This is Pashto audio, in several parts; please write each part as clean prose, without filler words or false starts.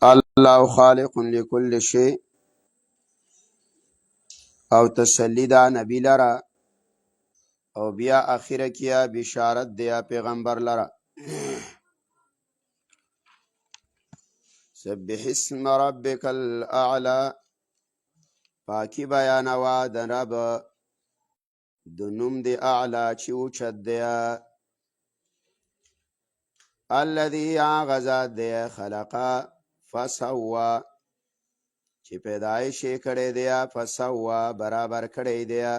الله خالق لكل شيء او تسلی دا نبی لرا او بیا اخیره کیا بشارت دیا پیغمبر لرا. سبح اسم ربک الاعلى، پاکی بیانوا د رب د نوم د اعلی چې اوچت دیا. الذي غزاد دیا خلقا فسوا، چې پیدایش یې کړی دیا فسوا برابر کړی دیا.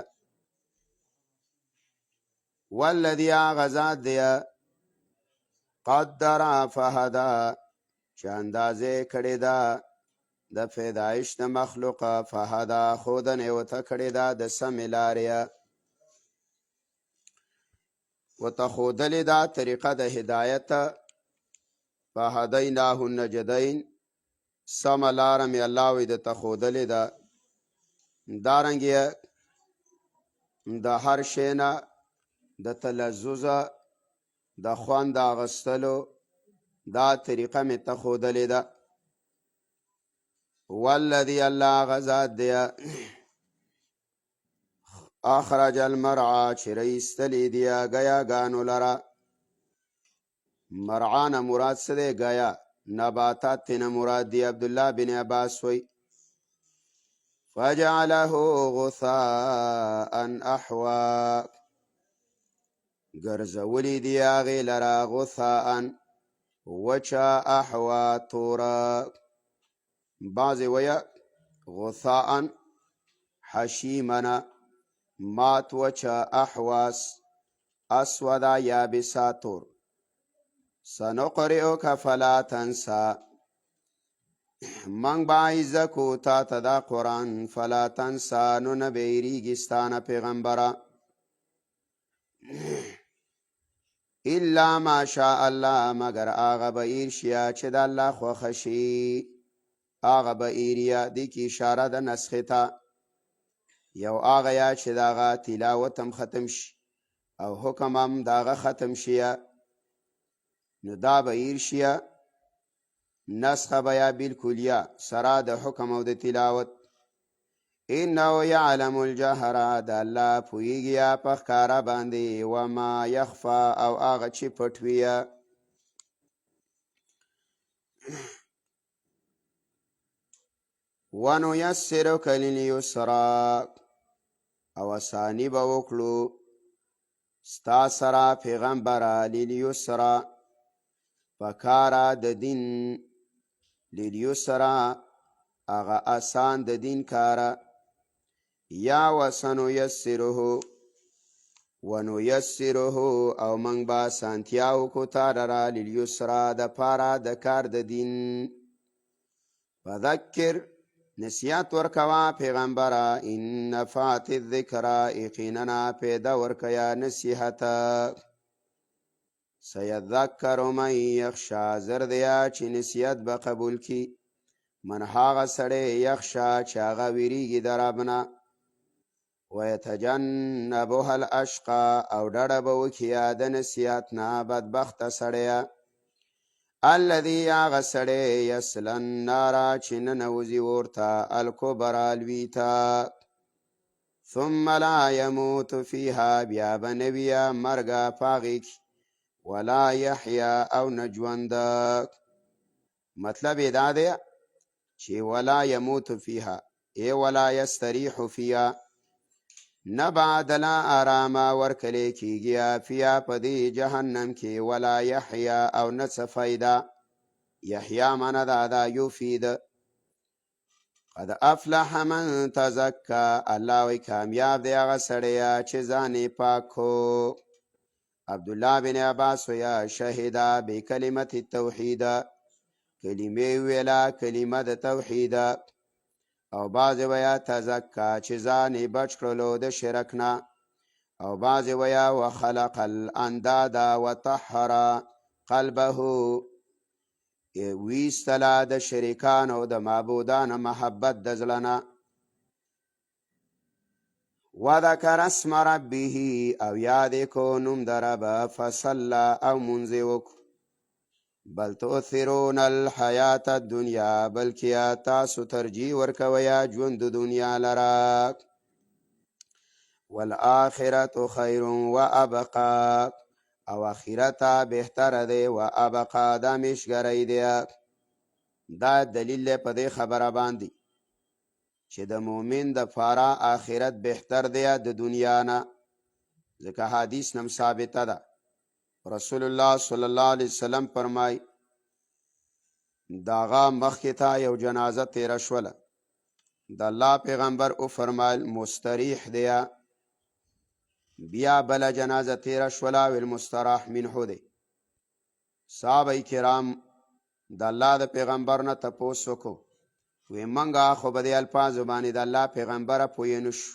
والذي غزاد دیا قدر فهدا، چې اندازې کړی دا د پیدایش د مخلوق فهدا خودنې ورته کړی دا د سمې لارې ورته ښودلې دا طریقه د هدایت. فهدیناه النجدین، سمه لاره مې الله وی درته ښودلې ده. دارنګې د هر شی نه د تلذذ د خوند اخیستلو دا طریقه مې ته ښودلې ده. والذي الله غزاد دیا اخرج المرعى، چې رایستلی دیا ګیاګانو لره. مرعانه مراد څه دی؟ ګیا نباتات تینا مراد دی. عبدالله بن عباس وی فجعله غثاء احوا، ګرځولی دی هغې لره غثاء وچه احوا توره. بعضې ویه غثاء حشیمنه مات وچه احواس اسوده یابسه تور. سنقرئک فلا تنسا، منگ با عزکو تا تا دا قرآن فلا تنسا نو نبیریگی ستانا پیغمبرا. الا ما شاء الله، مگر آغا با ایرشیا چه دا اللہ خوخشی. آغا با ایریا دی کی اشاره دا نسخه تا، یو آغا یا چه داغا تلاوتم ختم شی او حکمم داغا ختم شیا نو دا با ایرشیا. نسخه بیا بالکلیا سرا د حکم او د تلاوت. انه یعلم الجهر، د الله پویږي په ښکارا باندې، وما یخفا او هغه چې پټ وي. ونیسرک لليسرا، او اسانی به وکړو ستا سره پیغمبره لليسرا په کاره د دین. لیلیسرا اغا آسان د دین کارا. یا وسنو یسره، ونو یسره او منگ با سانتیاو کو تاررا لیلیسرا د پارا د کار د دین. فذکر، نسیات ورکوا پیغمبرا، ان نفعت الذکرا، یقیننا پیدا ورکیا نصیحتا. سیذکر من یخشا، زردیا چې نصیحت به قبول کی. من هاغه سړی یخشا چې هغه ویریږي د ربنه. ویتجنبها الاشقا، او ډډه به وکړي د نصیحت نه بدبخته سړی. الذي هغه سړی یصلی النار، چې ننوځي ورته الکبرا لوی ته. ثم لا یموت فیها، بیا به نه وي مرګه په هغې کې. ولا یحیا او نجوند. مطلب دا دی چې ولا یموت فیها ای ولا یستریح فیها، نه بعدلا آراما ورکلی کیگیا فیا پدی جهنم کی. ولا یحیا او نه څه فایده. یحیا معنی دا یفید. قد افلح من تزکا، الله وی کامیاب دی هغه سړی چې ځان یې پاک کو. عبدالله بن عباس ویا شهدا بکلمت التوحید، کلمه ویلا کلمه د توحید. او بعض ویا تزکا چې ځان یې بچ کړلو د شرک نه. او بعض ویا وخلق الانداد وطهر قلبه، ویستلا د شریکان او د معبودان محبت د زړه نه. وذکر اسم ربه، او یاد کو نوم د رب. فصلی او منځ وکړو. بل تؤثرون الحیات الدنیا بلکې تاسو ترجیح ورکوئ ژوند د دنیا لره والآخرة خیر و ابقا او آخرت بهتر دی و ابقا دا میشګری دی دا دلیل دی په دې خبره باندې چې د مؤمن د پاره آخرت بهتر دی د دنیا نه ځکه حدیث نم ثابته ده رسول الله صلی الله علیه وسلم فرمای داغه مخکې ته یو جنازه تیره شوله د الله پیغمبر او فرمایل مستریح دی بیا بل جنازه تیره شوله ویل مستراح منه دی صحابه کرام د الله د پیغمبر نه تپوس وکړو وی منګه خو به د الفاظو باندې د الله پیغمبره پوی نشو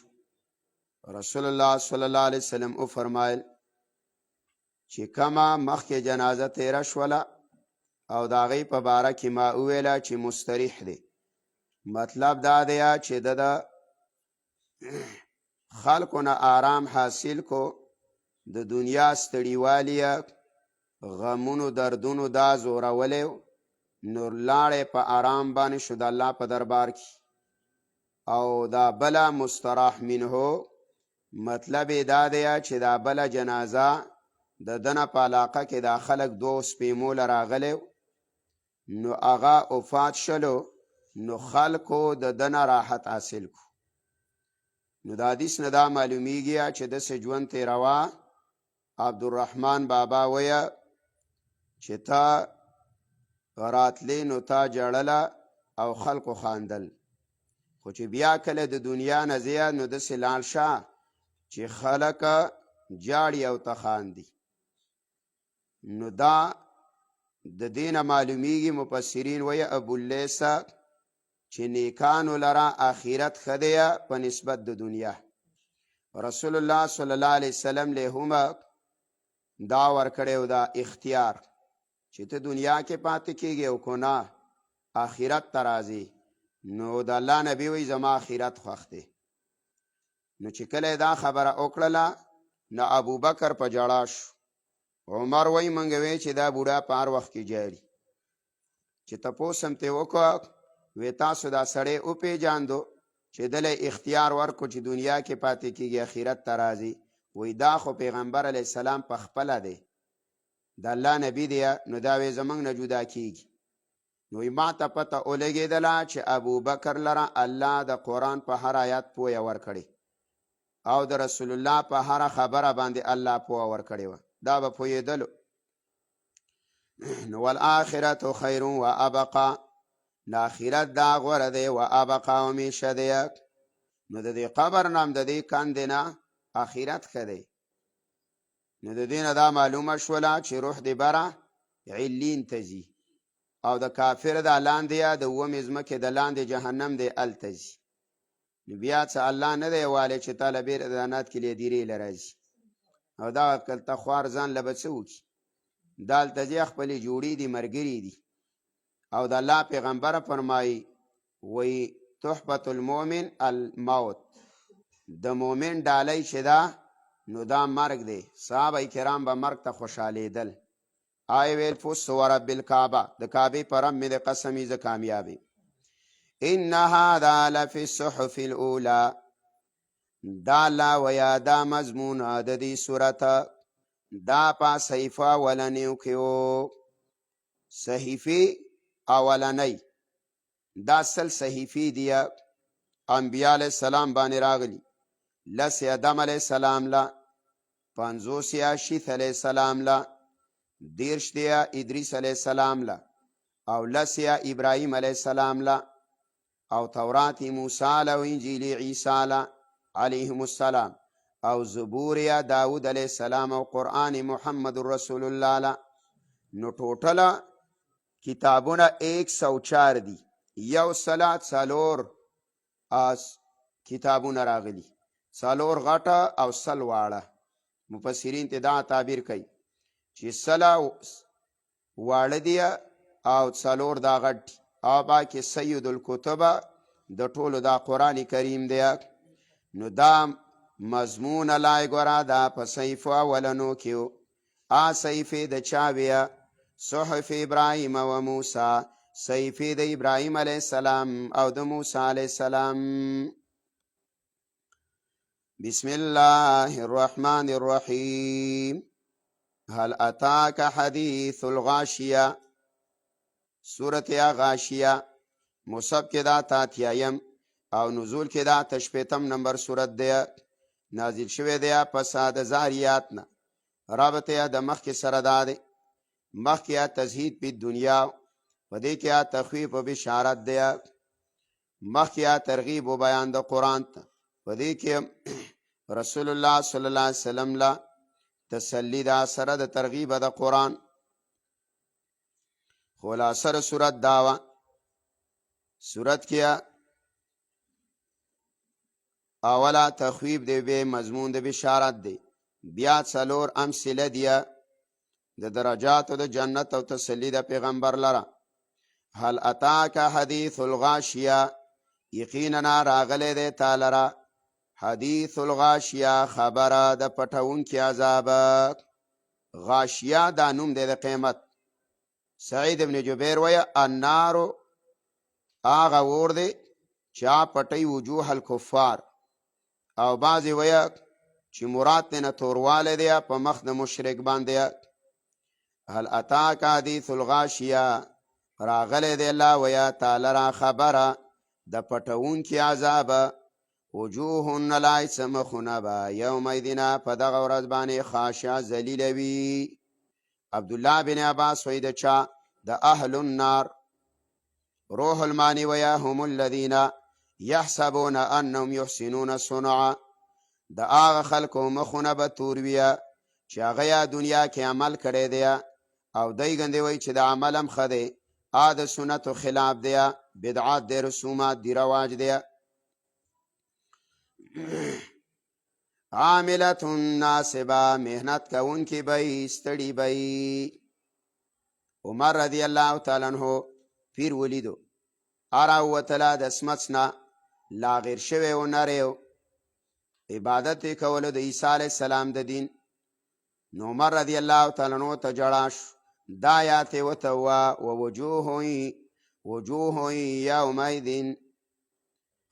رسول الله صلی الله علیه وسلم او فرمایل چې کما مخکې جنازه تیره شوله او د هغې په باره کې ما وویله چې مستریح دی مطلب دا دی چې د خلکو نه آرام حاصل کو د دنیا ستړیوالي غمونو دردونو دا زورولی نور لاړې په آرام باندې شو د الله په دربار کې او دا بله مستراح منه مطلب دا دی چې دا بله جنازه د دنه په علاقه کې دا خلک دو سپیموله راغلی نو هغه وفات شلو نو خلکو د دنه راحت حاصل کو نو د حدیث نه دا معلومیږي چې داسې ژوند تېروه عبدالرحمن بابا ویه چې تا راتلی نو تا جړله او خلکو خاندل خو چې بیا کله د دنیا نه ځې نو داسې لاړ شه چې خلک جاړي او ته خاندي نو دا د دې نه معلومیږي مفسرین وایي ابواللیث چې نیکانو لره آخرت ښه دی په نسبت د دنیا رسول الله صلی الله علیه وسلم له هم دا ورکړی دا اختیار چې ته دنیا کې پاتې کېږي او که نه آخرت ته راځي نو د الله نبي وایي زما آخرت خوښ دی نو چې کله دا خبره وکړله نو ابوبکر په جړا شو عمر وایي موږ وی چې دا بوډا په هر وخت کې جاړي چې تپوس هم ترې وکړه وی تاسو دا سړی وپېژاندو چې دله اختیار ورکړو چې دنیا کې پاتې کېږي آخرت ته راځي وی دا خو پیغمبر علیه السلام په خپله دی د الله نبی دی نو دا وی زموږ نه جدا کېږي نو ما ته پته ولګېدله چې ابوبکر لره الله د قرآن په هر آیات پویه ورکړې او د رسول الله په هر خبره باندې الله پوه ورکړې وه دا به پوهېدلو نو والآخرة خیر و ابقا د آخرت دا غوره دی و ابقا همیشه دی نو د دې قبر نام د دې کندې نه آخرت ښه دی نو د دې نه دا معلومه شوله چې روح دی بره علین ته ځي او د کافر دا لاندې یا د اومې ځمکې د لاندې جهنم دی هلته ځي نو بیا څه الله نه دی والی چې تا له بیرته دانات کې لیدیرې له راځي او دا کلته خوار ځان له به څه وکړي دا هلته ځي خپلې جوړې دي ملګري دي او د الله پیغمبره فرمایي وی تحفة المؤمن الموت د مؤمن ډالۍ چې ده نو دا مرګ دی صحابه کرام به مرګ ته خوشحالېدل آی ویل فس ورب الکعبه د کعبې په رب مې د قسمې زه کامیابې ان هذا لفی الصحف الاولى دا لا ویا دا مضمون د دې صورت دا په صحیفه ولنیو کې و صحیفه اولنی دا سل صحیفی دی انبیاء علیہ السلام باندې راغلی لس آدم علیہ السلام لا 50 شیث علیہ السلام لا 10 ادریس علیہ السلام لا او لس ابراهیم علیہ السلام لا او تورات موسی لا او انجیل عیسی لا علیهم السلام او زبور داود علیہ السلام او قرآن محمد رسول الله لا نو ټوټل کتابونه 104 دي یو صلات سالور کتابونه راغلي سالور غټه او سل واړه مفسرین ته دا تعبیر کوي چې سلا واړه دي او سالور دا غټ او باقي سید الکتب د ټولو دا قرآن کریم دی نو دا مضمون لای ګورا دا په صحیفه ولنو کېو صحیفه د چا بیا صحف ابراهیم و موسی صحیفې د ابراهیم علیه السلام او د موسی علیه السلام. بسم الله الرحمن الرحیم. هل اتاک حدیث الغاشیه. سورت غاشیه مصحف کې دا تاتیایم او نزول کې دا تشپیتم نمبر سورت دی. نازل شوی دی پس د زاریات نه. رابطه د مخکې سره دا دی. مخکې تزهید په دنیا په دې کې تخویف او بشارت دی. مخکې ترغیب او بیان د قران ته په دې کې رسول الله صلی الله علیه وسلم لا تسلی دا سره د ترغیب د قران. خلاصه سورت داوا سورت کې اولا تخویب دی به مضمون د بشارت دی. بیا څلور امثله دی د درجات د جنت او تسلی د پیغمبر لره. هل اتاک حدیث الغاشیه یقینا راغله دی تعالی را حدیث الغاشیه خبره د پټون کی عذاب. غاشیه دا نوم دی د قیامت. سعید ابن جبیر ویا النار آغا ور دی چا پټي وجوه الکفار او بعضی ویا چې مراد نه تورواله دی په مخ د مشرک باندې. هل اتاک حدیث الغاشیه راغله دی الله ویا تعالی را خبره د پټون کی عذاب. وجوه لا سمخنا با یوم ایدنا په دغه ورځ باندې خاشعه ذلیل وی. عبد الله بن عباس وید چا د اهل النار. روح المانی ویا هم الذين يحسبون انهم يحسنون صنعا. د هغه خلکو مخونه به تورویه چې هغه دنیا کې عمل کړی دی او دی ګندې وی چې د عملم ښه دی د سنتو خلاف دی بدعات دی رسومات دی رواج دی. عاملة ناصبه مهنت کوونکې بی ستړي بی. عمر رضی الله تعالی عنہ پیر ولیدو راووتله د سمڅ نه لا غیر شوی و نریو عبادت کولو د عیسی علیه السلام د دین. نو عمر رضی الله تعالی عنہ ته ژړا شو. دا آیات یې ورته وجوه یومئذ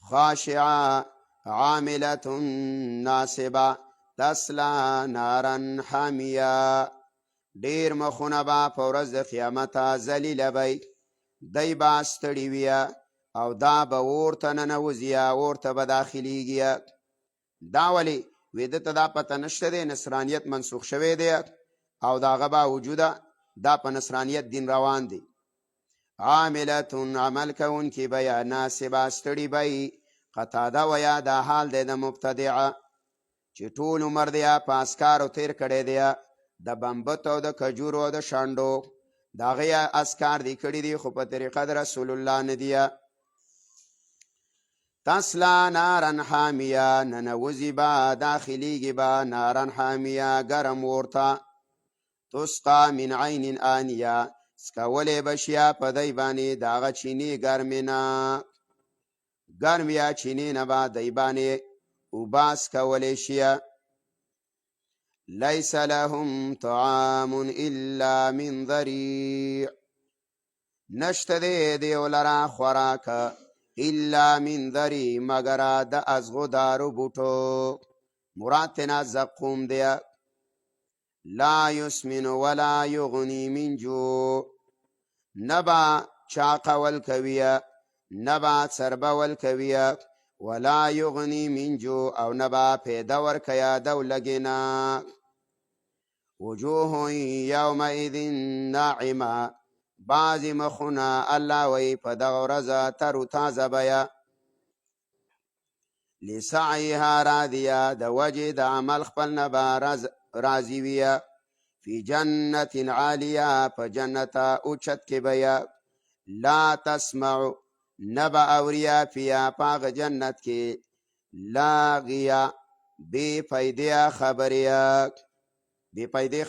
خاشعه عاملة ناصبه تسلا نارا حامیه. ډیر مخونه به په ورځ د قیامت ذلیله بی. دی به ستړي ویه او دا به اور ته ننوځي اور ته به داخلیږي. دا ولې ویده ته دا پته نشته دی نصرانیت منسوخ شوی دی او د هغه باوجوده دا په نصرانیت دین روان دی. عاملة عمل کوونکې به یا ناصبه ستړي بی. قطاده ویا دا حال دی د مبتدعه چې ټول عمر دی په اسکارو تیر کړی دی د بمبتو د کجورو د شانډو د هغې اسکار دی کړي دي خو په طریقه د رسول الله نه دی. تسلا نارن حامیه ننوځي به داخلیږي به نارن حامیه ګرم ورته. تسقا من عین آنیه څکولی به شیه په دی باندې د هغه چینې ګرمې نه. ګرم یا چینې نه به دی باندې اوبه څکولی شیه. لیس لهم طعام الا من ضریع نشته دی دیو لره خوراک الا من ضریع مگر د ازغو دارو بوټو. مراد تینا زقوم دی. لا یسمن ولا یغنی من جوع نبا چاقول کویه نبا څربول کویه ولا یغنی من جوع او نبا پیدا ورکیا دو لگینا. وجوه یومئذ ناعمه بعضی مخونه الله وی په دغه ورځ ترو تازه بیا. لسعیها راضیه د وجې د عمل خپل نه به راضي ویه. فی جنت عالیه په جنت اوچت کې بیا. لا تسمع نبا اوریا فیا پاغ جنت کې لاغیه بی پیدې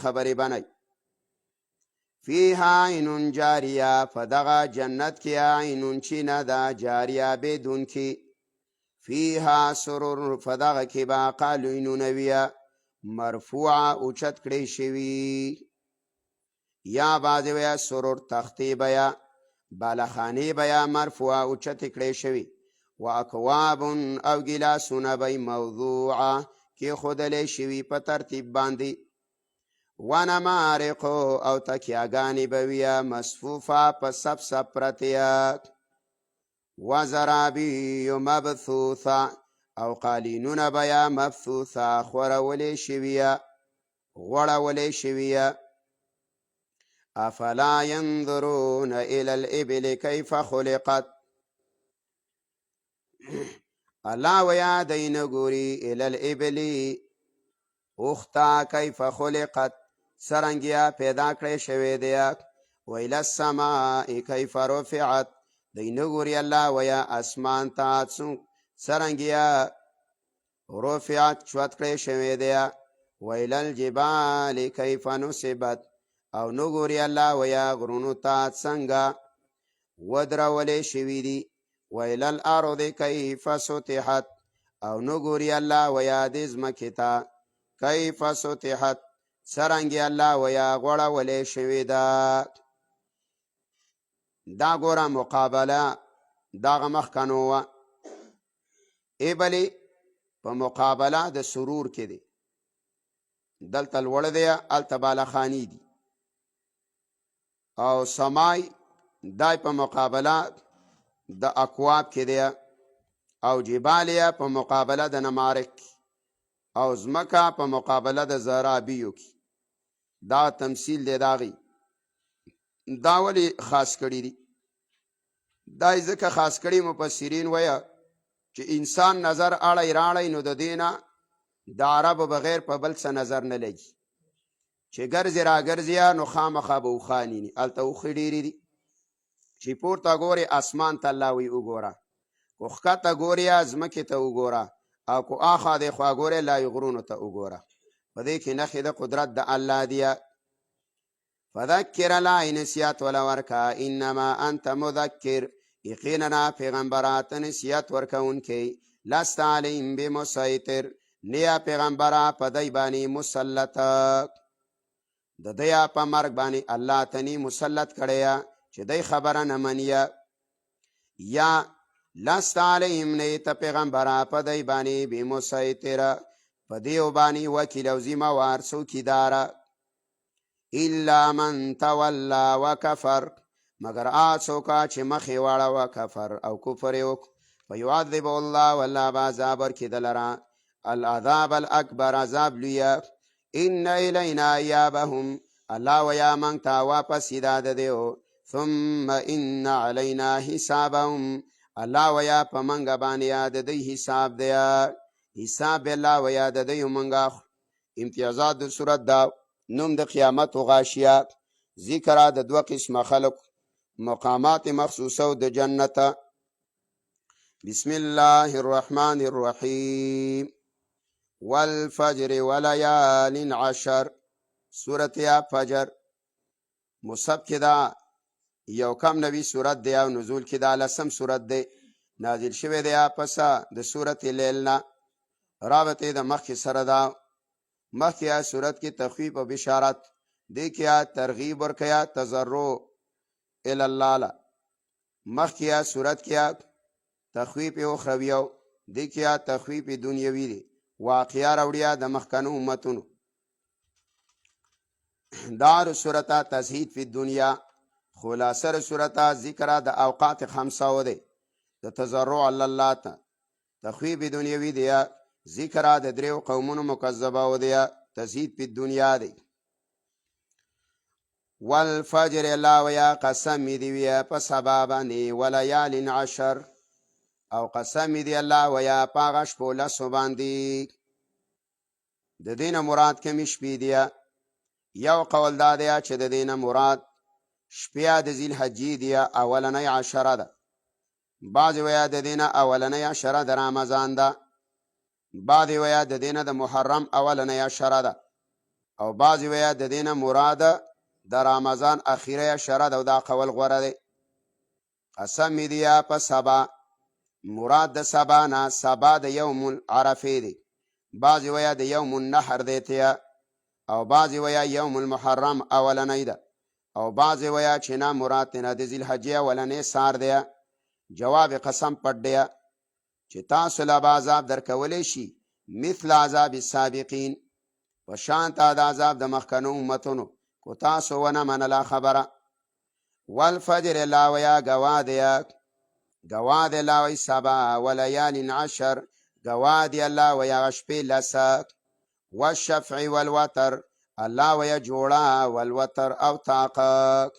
خبرې بنئ. فیها عین جاریه فدغه جنت کې عین چینه ده جاریه بدون کې. فیها سرور فدغه کې به قالینونه ویه مرفوعه اوچت کړی شوي. یا بعضې ویا سرور تختې بیا بالخانې بیا مرفوعه اوچتې کړې شوي و اکواب او ګیلاسونه به موضوعه کېښودلې شوي په ترتیب باندې و نمارق او تکیاګانې به ویه مصفوفه په صف صف پرتې و زرابي مبثوثه او قالینونه به یا مبثوثه خورولې شویه غوړولې شویه افلا ينظرون الى الابل کیف خلقت الله ویا دی نه ګوري الى الابل اوختا کیف خلقت څرنګه پیدا کړی شوی دی و الى السماء کیف رفعت دی نه ګوري الله ویا اسمان ته څرنګه رفعت چوت کړی شوی دی و الى الجبال کیف نصبت او نو ګوري الله ویا غرونو ته څنګه ودرولې شوي دي و الى الارض کیف سطحت او نو ګوري الله ویا د ځمکې ته کیف سطحت څرنګه الله ویا غوړولې شوې ده دا ګوره مقابله دغه مخکنو وه ایبلې په مقابله د سرور کې دی دلته لوړ دی هلته بالخانې دي او سمای دای په مقابله د اکواب کې دی او جبالیا په مقابله د نمارق او ځمکه په مقابله د زرابیو کې دا تمثیل دی داغي دا ولې خاص کړي دي دا ځکه خاص کړي مفسرین وایه چې انسان نظر اړی راړی نو د دینه د عربو بغیر په بل څه نظر نه لګي چې ګرځې را ګرځیا نو خامخا به اوښانیني هلته اوښې ډېرې دي چې پورته ګورې اسمان ته الله وی وګوره کو ښکته ګورې ځمکې ته وګوره او کو آخوا دی خوا ګورې لایې غرونو ته وګوره په دې کې نښې د قدرت د الله دی فذکر الله نصیحت وله ورکه انما انت مذکر یقینا پیغمبره ته نصیحت ورکوونکی لست علیهم بمسیطر نیا پیغمبره په دی باندې مسلطه د دیا په مرګ باندې الله تنی مسلط کړی چې دی خبره نه منیه یا لست علیهم نه ته پیغمبره په دی باندې بمسیطره په دیو باندې وکیل او ذمهوار څوکیداره الا من تولا وکفر مگر څوک چې مخې واړه وکفر او کفر یې وکړ فیعذب الله والله به عذاب ورکړي ده لره العذاب الاکبر عذاب لویه ان الینا ایابهم الله ویا موږ ته واپس یې دا د دیو ثم ان علینا حسابهم الله ویا په موږ باندې د دوی حساب دی حساب الله ویا د دوی موږ امتیازات د صورت دا نوم د قیامت و غاشیه ذکر د دوه قسمه خلق مقامات مخصوصه د جنت بسم الله الرحمن الرحیم والفجر وليال عشر سورت یا فجر مصحف کې دا یو کم نوی سورت دی او نزول کې دا لسم سورت دی نازل شوی دی پس د سورت لیل نه رابطه د مخکې سره دا مخکې سورت کې تخویف او بشارت دی کې ترغیب ورکیا تضرع الی الله مخکې سورت کې تخویف اخروی او دی کې تخویف دنیوی دی واقعیا راوړیا د مخکنو امتونو دار سورت تزهید فی الدنیا خلاصه سورت ذکر د اوقات خمسه و دی د تضرع علی الله ته تخویف دنیوی دی ذکر د دریو قومونو مکذبه و دی تزهید فی الدنیا دی والفجر لا ویا قسم دی ویا په سبا باندې ولیال عشر او قسم دی الله ویا پاغه شپو لسو باندې د دینه مراد کمی شپې دی یو قول دا دی چې د دینه مراد شپې د ذی الحجې دی اولنۍ عشره ده بعض ویا د دینه اولنۍ عشره د رمضان ده بعض ویا د دینه د محرم اولنۍ عشره ده او بعض ویا د دینه مراد د رمضان اخیره عشره ده او دا قول غوره دی قسم دی په سبا مراد د سبا نه سبا د یوم العرفه دی بعض ویا د یوم النحر دی ته او بعض ویا یوم المحرم اولنۍ ده او بعضې ویا چې نه مراد تېنه د ذیالحجې اولنی سار دی. جواب قسم پټ دی چې تاسو له به عذاب درکولی شي مثل عذاب السابقین په شان ته د عذاب د مخکنو امتونو کو تاسو ونه منله خبره. والفجر الله ویا ګواه دی، ګواه دی الله وی سبا ولیال عشر، ګواه دی الله وی هغه شپې لسه. والشفع والوتر الله وی جوړه والوتر او طاقه.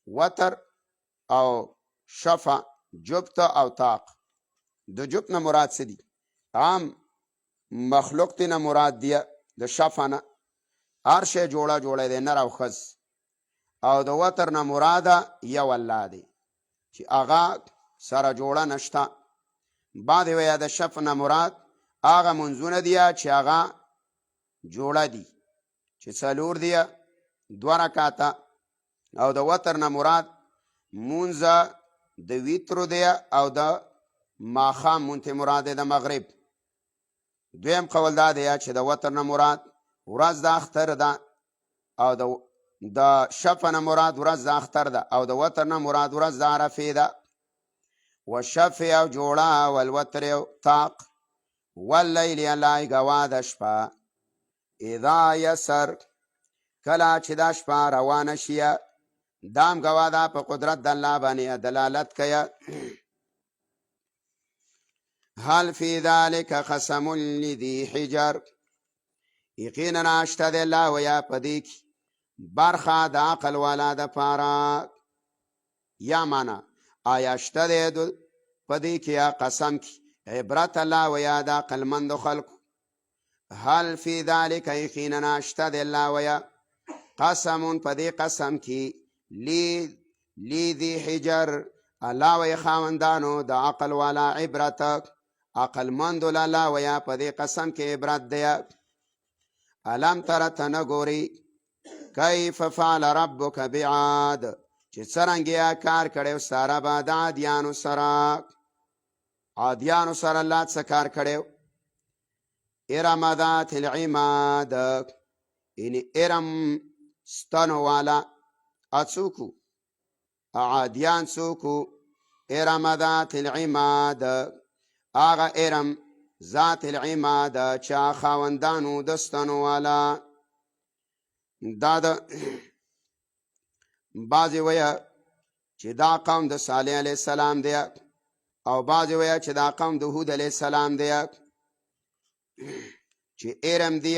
وتر او شفع جبت او طاق. د جبت نه مراد څه دي؟ عام مخلوق تی نه مراد دی، د شفع نه هر شی جوړه جوړه دی نر او ښځ. او د وتر نه مراده یو الله دی چې هغه سره جوړه نشته. بعد ویا د شفع نه مراد هغه منځونه دي چې هغه جوړه دي چې څلور دي 2 رکعاته. او د وتر نه مراد مونځه د ویترو دی او د ماښام مونځ مراد دی د مغرب. دویم قول دا دی چې د وتر نه مراد ورځ د اختر ده او د شفع نه مراد ورځ د اختر ده او د وتر نه مراد ورځ د عرفې ده. والشفع او جوړه والوتر او طاق. واللیل الله ګواه د شپه اذا یسر کله چې دا شپه روانه شي. دام ګواه ده په قدرت د الله باندې دلالت کوي. هل فی ذلک قسم لذی حجر، یقینا شته د الله ویا په دې کې برخه د عقل والا د پاره. یا معنا آیا شته د په دې کې قسم کې عبرت الله ویا د عقلمندو خلکو. هل فی ذلک یقینا شته د الله ویا قسم په دې قسم کې لذی حجر الله وی خاوندانو د عقل والا عبرت. عقلمندو الله ویا په دې قسم کې عبرت دی. الم تر ته نه ګورې کیف فعل ربک بعاد چې څرنګه کار کړی سره به د عادیانو سره. عادیانو سره الله څه کار کړی؟ ارم ذات العماد، یعنی ارم ستنو والا. اڅوکو عادیان څوکو؟ ارم ذات العماد، هغه ارم ذات العماد چا خاوندانو د ستنو والا. دا د بعضې ویه چې دا قوم د صالح علیه السلام دی او بعضې ویه چې دا قوم د هود علیه السلام دی. چې ارم دی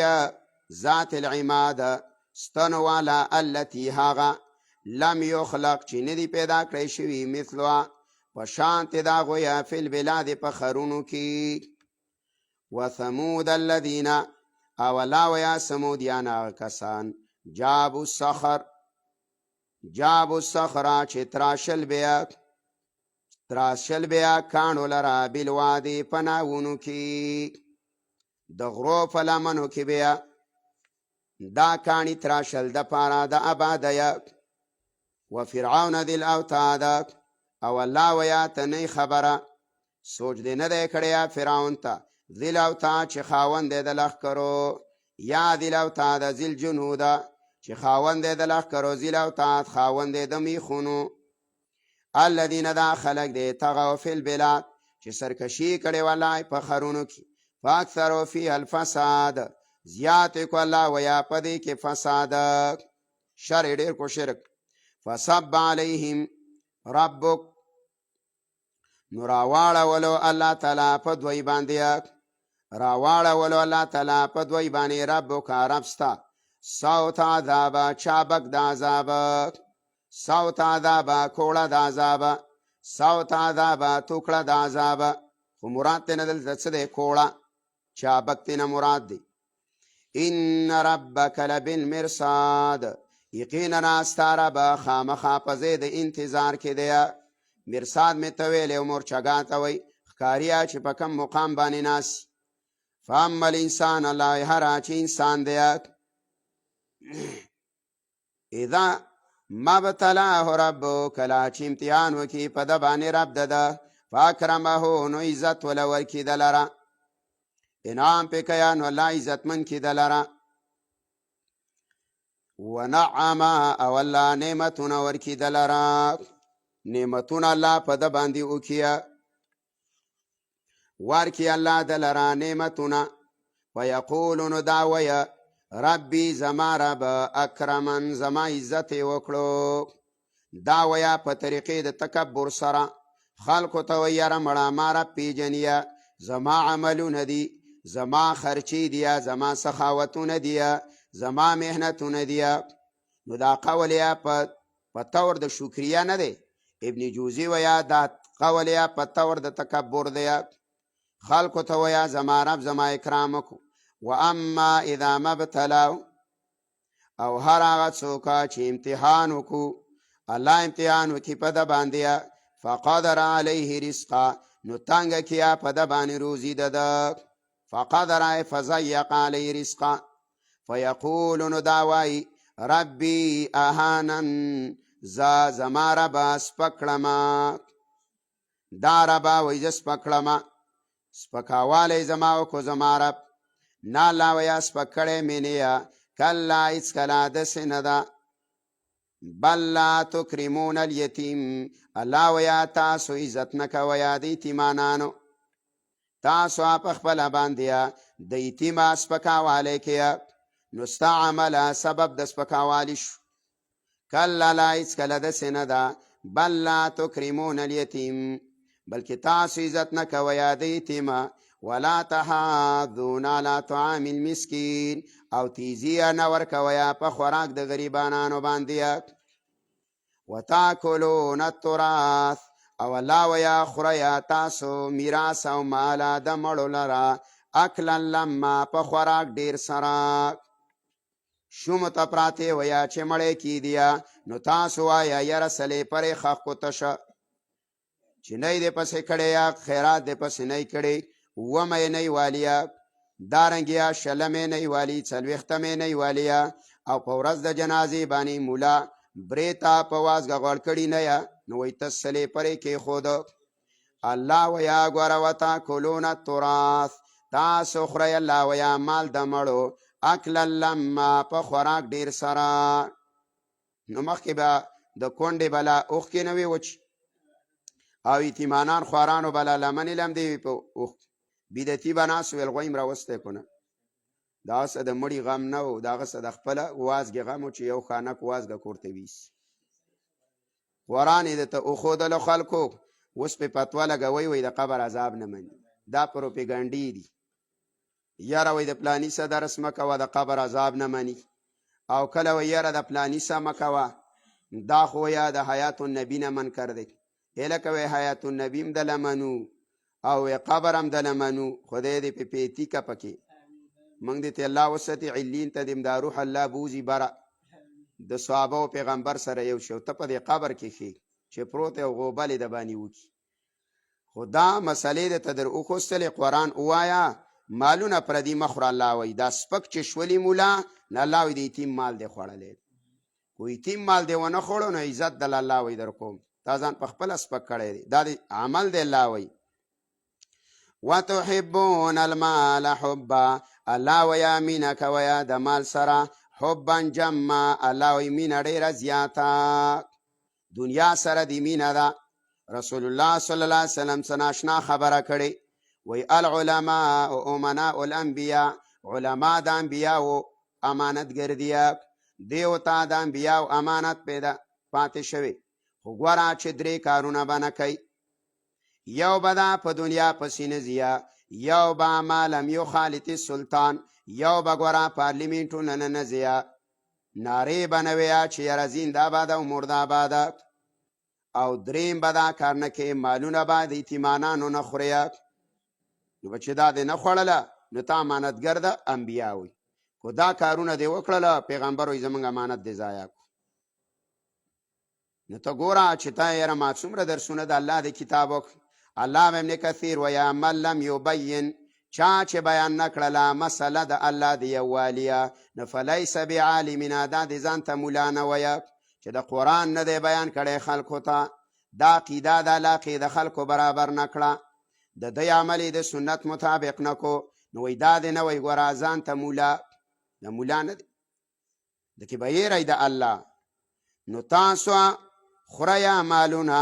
ذات العماد ستنو والا التي هغه لم یخلق چې ندی پیدا کړی شوي مثلها په شانت د هغوی فی البلاد په ښارونو کې. وثمود الذین او الله ویا سمودیان هغه کسان جابوا الصخر چې تراشل بیا کاڼو لره بالوادي په ناونو کې د غرو په لمنو کې بیا دا کاڼي تراشل د پاره د آبادیه. وفرعون ذی الاوتاد او الله ویا ته نه خبره سوچ دې نه دی کړی فرعون ته ذی الاوتاد چې خاوند دی د لښکرو، یا ذی الاوتاد ذی الجنود چې خاوند دی د لښکرو، ذی الاوتاد خاوند دی د میخونو. الذین دا خلق دی طغوا فی البلاد چې سرکشي کړې والله په ښارونو کې. فاکثروا فیها الفساد زیات کو الله ویا په دې کې فساد شر ډېر کو شرک. فصب علیهم ربک نو راواړولو الله تعالی په دوی باندې، راواړولو الله تعالی په دوی باندې ربک رب ستا صوت عذاب چابک د عذاب، صوت عذاب کوړه د عذاب، صوت عذاب توکړه د عذاب. خو مراد ته نه دلته څه دی؟ کوړه چابک ته نه مراد دی. ان ربک لبالمرصاد یقینا ستا رب خامخا په ځای د انتظار کې دی. مرصاد مې ته ویلی مورچګا ته وایي ښکاریا چې په کوم مقام باندې ناست. فاما الانسان الله هر چې انسان دی اذا ما ابتلاه ربه کله چې امتحان وکړي په ده باندې رب ده فاکرمه نو عزت وله ورکړي ده لره، انعام پې کوي نو الله عزتمند کړي ده لره. ونعم او الله نعمتونه ورکی دلرا نعمتونه الله په د باندې وکیا ورکی الله دلرا نعمتونه ويقولون داویا ربي زما رب اکرمن زما عزت وکړو داویا په طریقې د تکبر سره خلکو ته ویره مړه ما رب پیژنیا زما عملونه دي زما خرچی دیا زما سخاوتونه دیا زما مهنتونه دیا نو دا قول یا په طور د شکریه نه دی ابن جوزی ویا دا قول یا په طور د تکبر دی خلکو ته ویا زما رب زما اکرام وکړو و اما اذا مبتلاو او هر هغه څوک چې امتحان وکړو الله امتحان وکړي په د باندې فقدر علیه رزقا نو تنګ کیا په د باندې روزي ده فقدر فضيق علیه رزقا فیقول نو داوای ربی اهانن زما ربا سپکړما دا ربا وای ز سپکړما سپکاواله زما کو زما رب نا لا ویا سپکړې مینیا کلا اس کلا د سندا بل لا تکرمون الیتیم الله ویا تاسو عزت نکویا د یتیمانانو تاسو په خپل باندې د یتیم سپکاواله کیا نو استعمل سبب د سپکاوالی شو کلا لا اس کلا د سندا بل لا تکرمون الیتیم بلکې تاسو عزت نکویا د یتیم ولا تحاضون على طعام المسكين او تیزی نور کویا په خوراک د غریبانانو باندې وتاکلون التراث او الله ویا خوریا تاسو میراث او مال د مړو لرا اکلا لما په خوراک ډیر سره شوم ته پراته ویا چې مړې کی دیا نو تاسو وایا یا رسلې پرې خخ کو تش چې نه دې پسې کړي یا خیرات دې پسې نه کړي و مې نه والیا دارنګیا شلمې نه والی څلوختمې نه والیا او په ورځ د جنازې باندې مولا بریتا په وازګه غړ کړي نه یا نو وي تسلې پرې کې خود الله ویا غور وتا کولون التراث تاسو خوري الله ویا مال د مړو اکل لما په خوراک ډیر سره نو مخکې به د کونډې بلا اوخ کې نه وي وچ او یتیمانان خوارانو بلا لمن لم دی په اوخ بدتی بناس ویل غویم راوسته کنه دا څه د مړی غم نه و دا څه د خپل وازګ غم چې یو خانک وازګ کوړته ویس قران دې ته او خود له خلکو اوس په پتوا لګوي وي د قبر عذاب نه مني دا پروپاګاندا دي یاره وي د پلاني سره رسمه کوه د قبر عذاب نه مني او کله وي یاره د پلاني سره کوه دا خو یا د حیات النبی نه من کړ دی الکه وي حیات النبی م د لمنو او قبر هم د لمنو خدای دې په پیتی کا پکې منګ دې ته الله وستی علین ته دې د روح الله بوزي برا د صحابه او پیغمبر سره یو شو ته په دې قبر کې شي چې پروت او غوبل د باندې وکی خدا مسلې د تدر او خوستل قرآن وایا مالونه پردي مخور الله وای دا سپک چې شولي مولا نه الله وي د یتیم مال دی خوړلې کو یتیم مال دی ونه خوړو نه عزت د الله وای در کوم تا ځان په خپل سپک کړی دا عمل دی الله وای وتحبون المال حبا الله ویا مینا کویا د مال سره حبا جما الله وی مینا ډیره زیاته دنیا سره دی مینا دا رسول الله صلی الله علیه وسلم سناشنا خبره کړي وی العلماء او امناء الانبیاء علماء د انبیاء او امانت ګرځیا دیو تا د انبیاء او امانت پیدا پاتې شوی خو ګورا چې درې کارونه باندې کوي یو بدا په دنیا پسینه زیا یو با مالم یو خالتی سلطان یو بگورا پارلیمنتو ننزیا ناری بنویا چې رزین دا بادا و مردا بادا او دریم بدا کارنکه مالون بادا ایتیمانانو نخوریا نو بچه دا دی نخوڑلا نو تا امانتگر دا انبیاوی کو دا کارونه دی وکړه پیغمبر وي زمونږ امانت دی ضایع کو نو ته ګوره چې تا یاره ما څومره درسونه د الله د کتاب وکړه علامه ابن کثیر ویا من لم یبین چا چې بیان نکړله مسله د الله د یووالیا نو فلیس بعالم دا د ځان ته مولا نه ویه چې د قرآن نه دی بیان کړی خلکو ته دا عقیده د علاقې د خلکو برابر نکړه د دی عمل د سنت مطابق نکو نو وی دا دی نه وی ګوره ځان ته مولا د مولا نه دی د کې به یېری د الله. نو تاسو خوریا مالونه،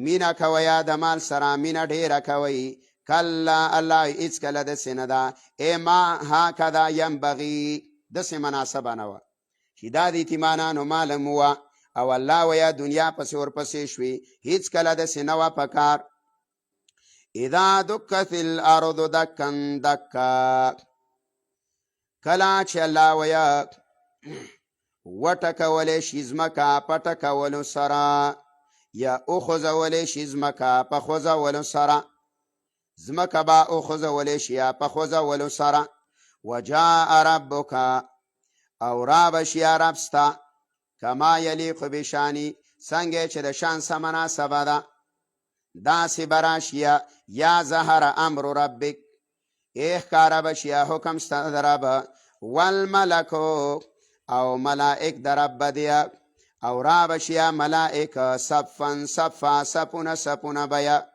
مینه کویا د مال سره، مینه ډیره کوئ. کلا الله هیڅکله داسې نه ده. ما هکذا ینبغي، داسې مناسبه نه وه چې دا د یتیمانانو مالم وه او الله ویا دنیا پسې ورپسې شوي. هیڅکله داسې نه وه په کار. اذا دکت الارض دکن دکا، کله چې الله ویا وټکولی شي ځمکه په ټکولو سره، یا وخوځولی شي ځمکه په خوځولو سره، ځمکه به وخوځولی شي یا په خوځولو سره. وجاء ربک، او را به شي رب ستا، کما یلیق بشانی، څنګه چې د شان سره مناسبه ده، داسې به راشي. یا ظهر امر ربک، ښکاره به شي حکم ستا د رب. والملکو، او ملائک د رب به دی، او را به شي ملائک صفا صفا، صفونه صفونه به.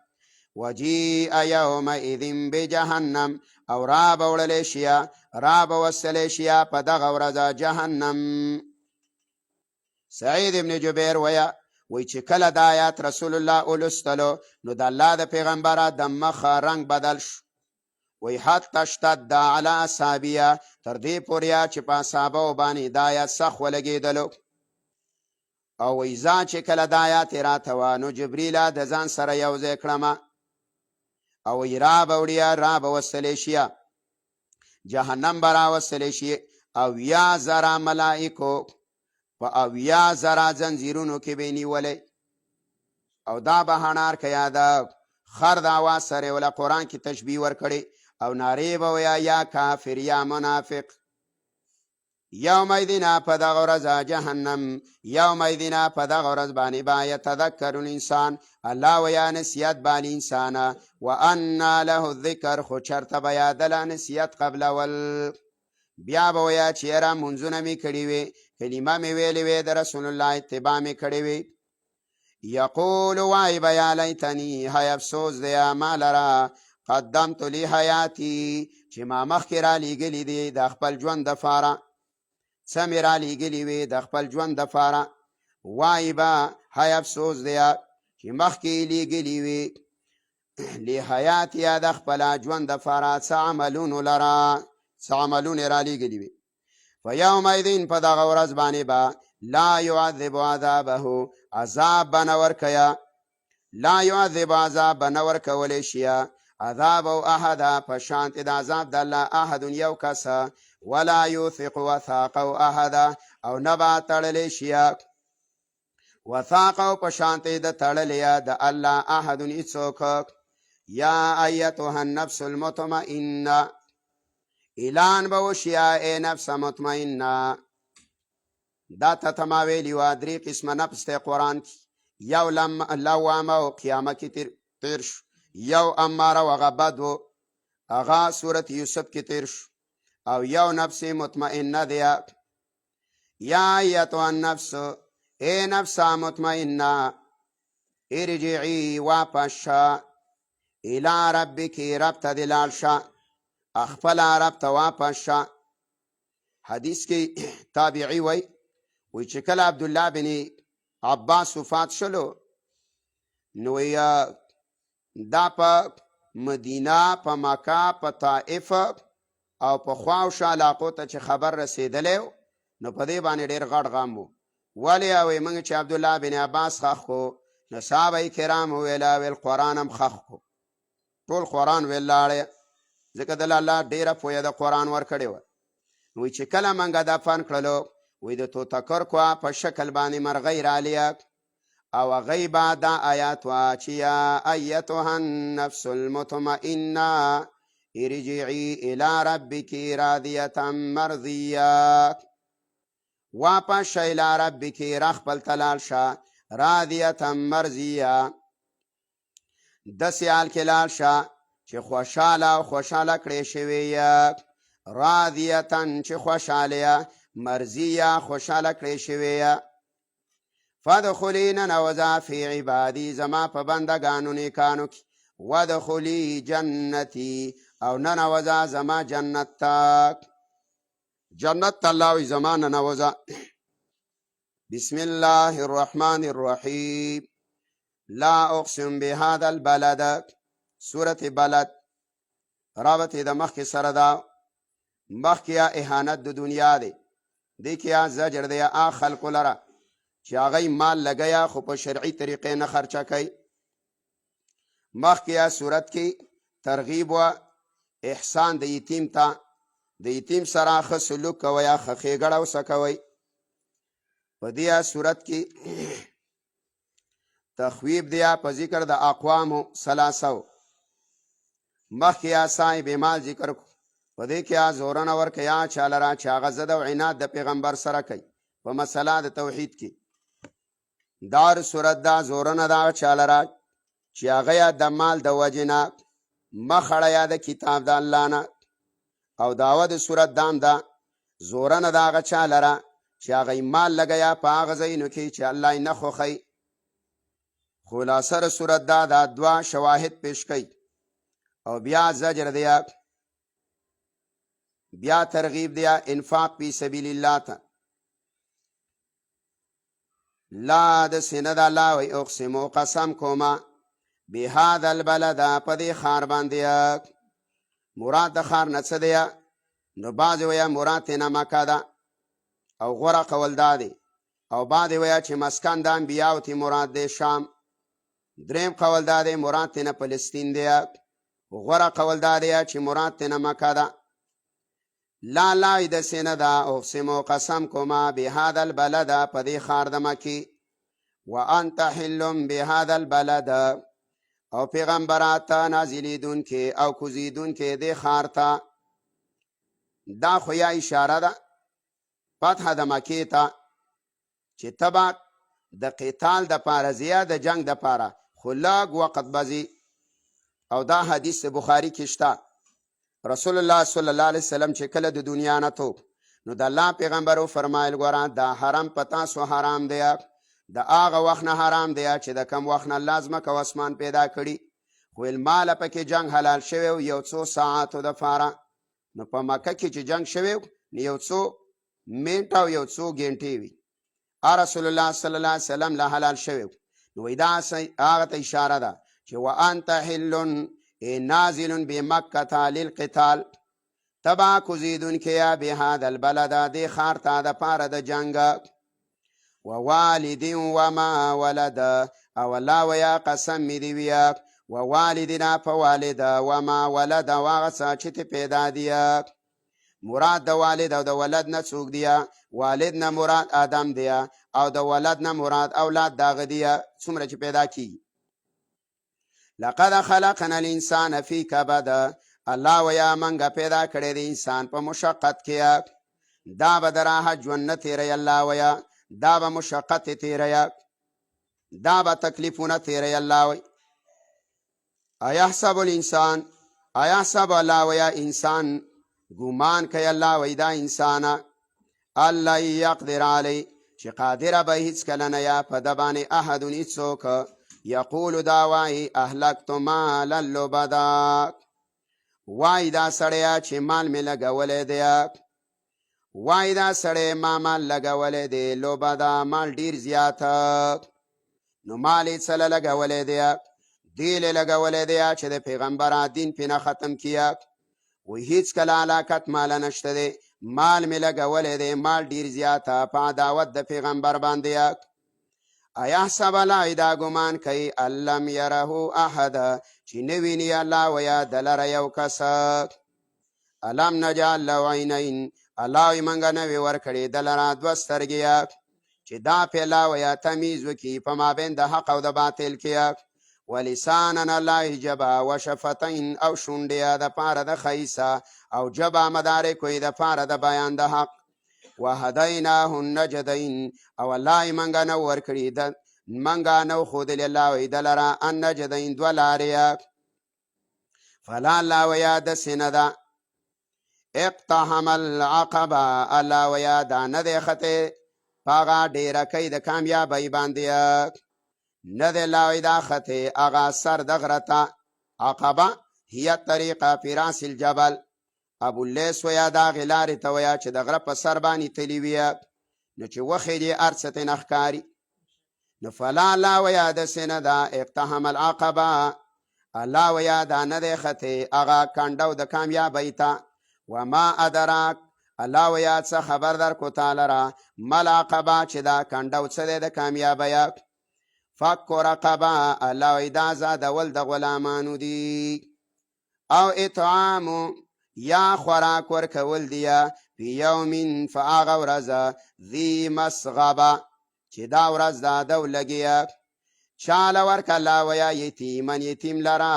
وجیء یومئذ بجهنم، او را به وړلی شي، را به وستلی شي په دغه ورځ جهنم. سعید ابن جبیر وی چې کله د آیات رسول الله ولوستلو، نو د الله د پیغمبره د مخ رنگ بدل شو. وی حتی اشتد علی اصحابیه، تر دې پورې چې په اصحابو باندې د آیات سخت ولګېدلو. او وی ځان چې کله د آیات راته وه، نو جبریله د ځان سره یو ځای کړمه، او وی را به وړي، را به وستلی شي، جهنم به را وستلی شي. اویا زره ملائکو په اویا زره زنځیرونو کې به یې نیولی، او دا به هنار که یا د خر د اواز سره وله قرآن کې تشبیه ورکړي، او نارې به ویا یا کافر یا منافق. یومئذ په دغه ورځ جهنم، یومئذ په دغه ورځ باندې به یتذکر الانسان، الله ویا نصیحت باندې انسان. وانا له الذکر، خو چرته به یادله نصیحت قبلول. بیا به ویا چې یاره منځونه مې کړي وي، کلمه مې ویلې وې، د رسول الله اتباع مې کړې وي. یقول وای به یا لیتنی، های افسوس دی ما لره، قدمت لی حیاتی، چې ما مخکې را لیږلي دي د خپل ژوند دپاره، څه مې را لیږلي وي د خپل ژوند دپاره. وای به های افسوس دی چې مخکې یې لیږلي وي لی حیاتیا د خپل ژوند دپاره څه عملونو لره، څه عملونه یې را لیږلي وي. فیومئذ په دغه ورځ باندې به لا یعذب عذابه، عذاب به نه ورکوي، لا یعذب عذاب به نه ورکولی شي عذاب او احد، په شانتې د عذاب د الله احد یو کس، ولا یوثق وثاقه احد، او نه به تړلی شي وثاقه په شانتې د تړلی د الله احد هیڅوک. یا ایتها النفس المطمئنه، اعلان به وشي ای نفس مطمئنه. دا ته ته ما ویلي وه درې قسمه نفس دی قرآن کې، یو لوامه و قیامه کې تیر شو، یو اماره و هغه بد و، هغه صورت یوسف کې تیر شو، او یو نفس مطمئنه دی. یا ایتها النفس، ای نفس مطمئنه، ارجعی واپس شه، الی ربک، رب ته دې لاړ شه، خپل رب ته واپس شه. حدیث کې تابعی وی چې کله عبدالله بن عباس وفات شلو، نو دا په مدینه، په مکه، په طائف او په خواوشا علاقو ته چې خبر رسېدلی، نو په دې باندې ډېر غټ غم و. ولې وی موږ چې عبدالله بن عباس خښ کو، نو صحابه کرام ویله ویل قرآن هم خښ کو، ټول قرآن ویل لاړی، ځکه دله الله ډېره پویه د قرآن ورکړې وه. وی چې کله موږ دفن کړلو، وی د توتکرکو په شکل باندې مرغۍ رالیه، او هغې به دا آیات وه چې یا ایتها النفس المطمئنه ارجعی الی ربک راضیة مرضیه، واپس شه الی ربک، را خپل ته لاړ شه، راضیة مرضیه، داسې حال کې لاړ شه چې خوشحاله او خوشحاله کړې شوې یې، راضیة چې خوشحاله، مرضیه خوشحاله کړې شوې یې. فادخلي ننوځه فی عبادي، زما په بندګانو نیکانو کې، وادخلي جنتي، او ننوځه زما جنت ته. جنت ته الله وی زما ننوځه. بسم الله الرحمن الرحیم. لا اقسم بهذا البلد. سورة بلد رابط د مخکې سره دا. مخکې اهانت د دنیا دی، دې کې زجر دی خلکو لره چې هغوی مال لګیا خو په شرعي طریقې نه خرچه کوي. مخکې صورت کې ترغیب و احسان د یتیم ته، د یتیم سره ښه سلوک کوئ، ښه ښېګړه اوسه کوئ. په دې صورت کې تخویب دی په ذکر د اقوامو ثلاثو. مخکې صاحب مال ذکر کو، په دې کې زورنه ورکوي چا لره چې هغه ضد او عناد د پیغمبر سره کوي په مسله د توحید کې. دا صورت دا زورنه دا چا لره چې هغه د مال د وجې نه مخ اړوي د کتاب د الله نه. او داوه د صورت دام دا زورنه د هغه چا لره چې هغه مال لګیا په هغه ځایونو کې چې الله یې نه خوښوي. خلاصه د صورت دا دوه شواهد پیش کوي او بیا زجر دی، بیا ترغیب دی انفاق فی سبیل الله ته. لا د سینه د الله وی اقسمو قسم کوما بهذا البلد په دې ښار باندې. مراد د ښار نه څه دی؟ نو بعضې وایه مراد تېنه مکه ده او غوره قول دا دی، او بعضې وایه چې مسکن د انبیاو تی مراد دی شام. دریم قول دا دی مراد تېنه فلسطین دی، غوره قول دا دی چې مراد تېنه مکه ده. لا لا د سینه دا اقسمو قسم کوما بهذا البلد په دې ښار د مکې. وانت حل بهذا البلد او پیغمبرات نازلیدون کې او کوزیدون کې دې ښار ته. دا خو یا اشاره ده فتح د مکې ته چې تبا د قتال د پاره زیاد د جنگ د پاره خو لږ وقت بځي. او دا حدیث بخاری کې شته. رسول الله صلی الله علیه وسلم چې کله د دنیا نه تو نو د الله پیغمبر فرمایل ګوره دا حرام پتا سو حرام دی، د هغه وخت نه حرام دی چې د کم وخت نه لازمه کو اسمان پیدا کړي. خو المال پکې جنگ حلال شوی یو څو ساعتو د پاره. نو په مکه کې چې جنگ شوی یو څو منټه او یو څو غنټې وي. رسول الله صلی الله علیه وسلم له حلال شوی. نو دا هغه ته اشاره ده چې وانت حل نازل بمکه للقتال. تبا کوزیدون کې بهذا البلد دې ښار ته د پاره د جنگ. ووالد وما ولد او الله ویا قسم می دی ویا ووالدنا فوالد وما ولد واغسا چې پیدا دی. مراد د والد او د ولد نه څوک دی؟ والد نه مراد آدم دی او د ولد نه مراد اولاد داغه دی څومره چې پیدا کی. لقد خلقنا الانسان فی کبد. الله ویا منګه پیدا کړی د انسان په مشقت کې. دا به د راحت ژوند نه تیری الله ویا، دا به مشقت تیری، دا به تکلیفونه تیری الله وی. ایحسب الانسان، ایحسب الله ویا انسان ګمان کوي الله وی دا انسان الله یقدر علی چې قادر به هیڅ کله نه یا په د باندې احد هیڅوک. یقول دا وای اهلکت مالا لبدا، وای دا سړی چې مال مې لګولی دی، وای دا سړی ما مال لګولی دی لبدا مال ډیر زیات. نو مال یې څه لګولی دی؟ دې لګولی دی چې د پیغمبر دین پې نه ختم کیه. وی هیڅ کله علاقت مال نشته دی، مال مې لګولی دی مال ډیر زیاته په عداوت د پیغمبر باندې. ایحسب الله دا ګمان کوي الم یره احد چې نه ویني الله ویا د لره یو کس. الم نجعل له عینین، الله وی موږ نوې ورکړې د لره دوه سترګې چې دا پیلا ویا تمیز وکړي په مابین د حق او د باطل کې. ولسانا الله جبا وشفتین او شونډې د پاره د ښایسته او جبا مدارک وی د پاره د بیان د حق. وهدیناه النجدین او الله منګه نو ورکړي د منګه نو خودل الله وی د لره النجدین دوه لارې. فلا الله ویا د سینده اقتحم العقبه، الله ویا دا نه دی خطې پاغه ډیره کوي د کامیابی باندې. نه دی الله وی دا خطې هغه سر د غره ته. عقبه هي طریقه فی راس الجبل، ابواللیث ویا دا غلارې ته ویا چې د غره په سر باندې تلي ویا نو چې وخې دې هر څه ترې نه ښکاري نو فلا لا ویا داسې نه ده اقتحم العقبه الله ویا دا نه دی ختې هغه کنډو د کامیابۍ ته وما ادراک الله ویا څه خبر در کو تعالی را مل عقبه چې دا کنډو څه دی د کامیابۍ فک رقبه الله وی دا آزادول د غلامانو دي او اطعام یا خوراک ورکول دیا فی یوم فاغ ورځ ذی مسغبه چې دا ورځ دا دو لګیا چاله ورک الله ویا یتیمن یتیم لرا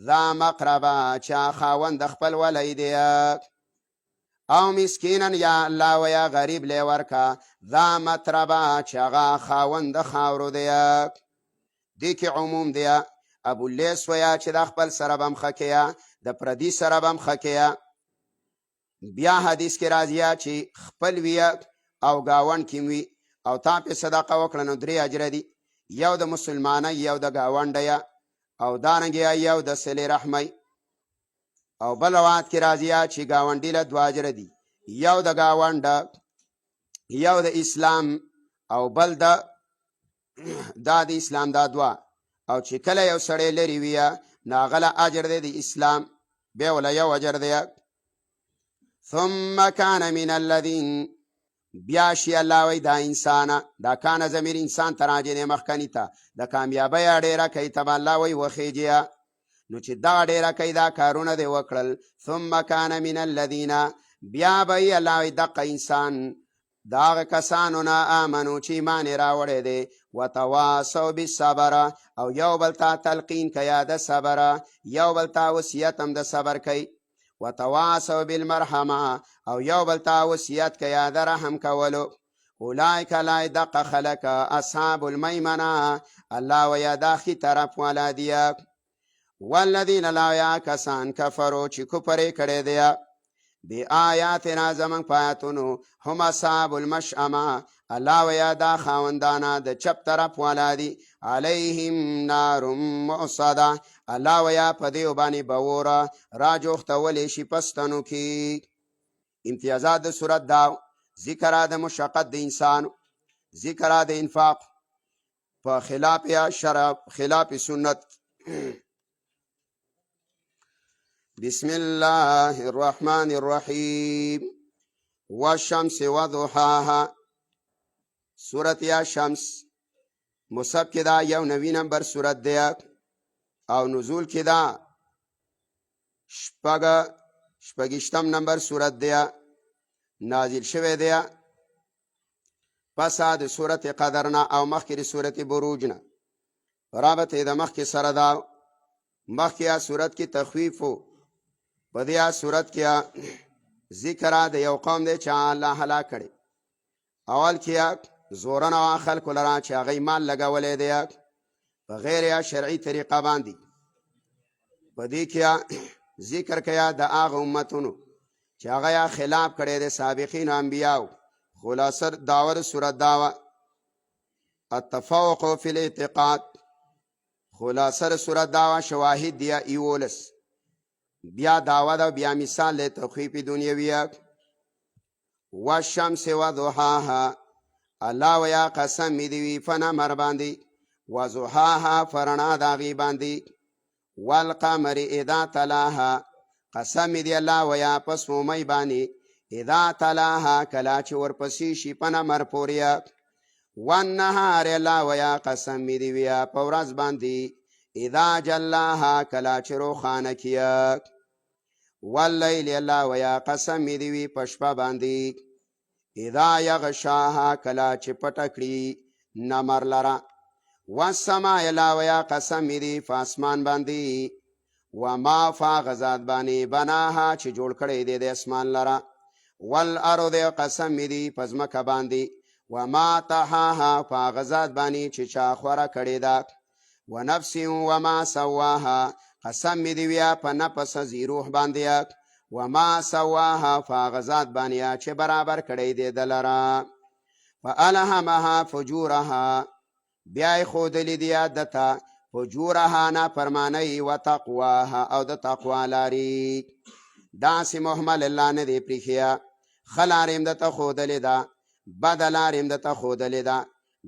ذا مقربه چا خاوند خپل ولی دیا او مسکینن یا الله ویا غریب لی ورکا ذا متربه چې هغه خاوند خاورو دیا دی کې عموم دیا ابواللیث ویا چې د خپل سره بم خکیا د پردي سره بم خکیا بیا حدیث کې راځي چې خپل ویا او گاون کې وی او تا په صدقه وکړه نو 3 اجر دي یو د مسلمانۍ یو د گاونډیا او دارنګیا یو د صله رحمی او بل روایت کې راځي چې گاونډي له 2 اجر دي یو د گاونډ یو د اسلام او بل د اسلام دا 2 او چې کله یو سړی لري ویا ناغله اجر دی د اسلام به ولا یو اجر دی ثم كان من الذين بیا شي الله وی دا انسان دا کان زمیر انسان تراجه مخکنی ته د کامیابی اړه کوي تبا الله وی وخیجیا نو چې دا ډیره کوي دا کارونه دی وکړل ثم كان من الذين بیا به الله وی د انسان دا کسانو نه امنو چې ایمان راوړی دی وتواصوا بالصبر او یو بل ته تلقین کیا د صبر یو بل ته وصیت هم د صبر کوي وتواصوا بالمرحمه او یو بل ته وصیت کیا د رحم کولو اولئک لا دق خلق اصحاب المیمنه الله ویا داخی طرف والا دیا والذین لا یاکسان کفروا چې کفر کړي دیا بی آیاتنا زمن پایتونو هم اصحاب المشأمه الله ویا دا خاوندانا د چپ طرف والا دی علیهم نار مؤصده الله ویا په دې باندې باور راجوختول شي پستانو کې امتیازات د صورت دا ذکر د مشقت د انسان ذکر د انفاق په خلاف یا شرع خلاف سنت بسم الله الرحمن الرحیم والشمس وضحاها سورت یا شمس مصحف کې دا یو 9 نمبر سورت دی او نزول کې دا شپږشتم نمبر سورت دی نازل شوه دی پس د سورت قدرنا او مخکې سورت بروجنا رابط د مخکې سره دا مخکې سورت کې تخویف په دې سورت کې ذکر د یو قوم دی چې الله هلاک کړي اول کې زورن او خلق لرا چې هغه مال لګولې دی په غیر شرعي طریقه باندې په دې کې ذکر کیا د هغه امتونو چې هغه خلاف کړي د سابقین انبیاو خلاصه داور سورت داوا التفوق فی الاعتقاد خلاصه سورت داوا شواهد دی ایولس بیا داوا دا بیا مثال له تخویف دنیوی والشمس وضحاها الله ویا قسم می دی فنا مر باندې وضحاها فرنا داغي باندې والقمر اذا تلاها قسم دی الله ویا پس مومي باندې اذا تلاها کلا چې ورپسې شي پنا مر پوریا والنهار الله ویا قسم می دی ویا پورز باندې اذا جلاها کلا چې روخانه کیا واللیل الله ویا قسم می دی پشپا باندې اذا یغشاها کلا چې پټکړي نمر لرا والسماء الله ویا قسم می دی فاسمان باندې وما فغزاد باندې بناها چې جوړ کړي دی د اسمان لرا والارض قسم می دی پزمکه باندې وما تحاها فغزاد باندې چې چا خورا کړي دا ونفس وما سواها قسم می دی ویا په نفس زیروح باندې وما سواها فغزاد باندې چې برابر کړي دی دلرا فالهمها فجورها بیا خود لیدیا دتا فجورها نا فرمانی و تقواها او د تقوا لري داسې محمل الله نه دی پریښیا. ښه لار یې درته ښودلې ده، بده لار یې درته ښودلې ده.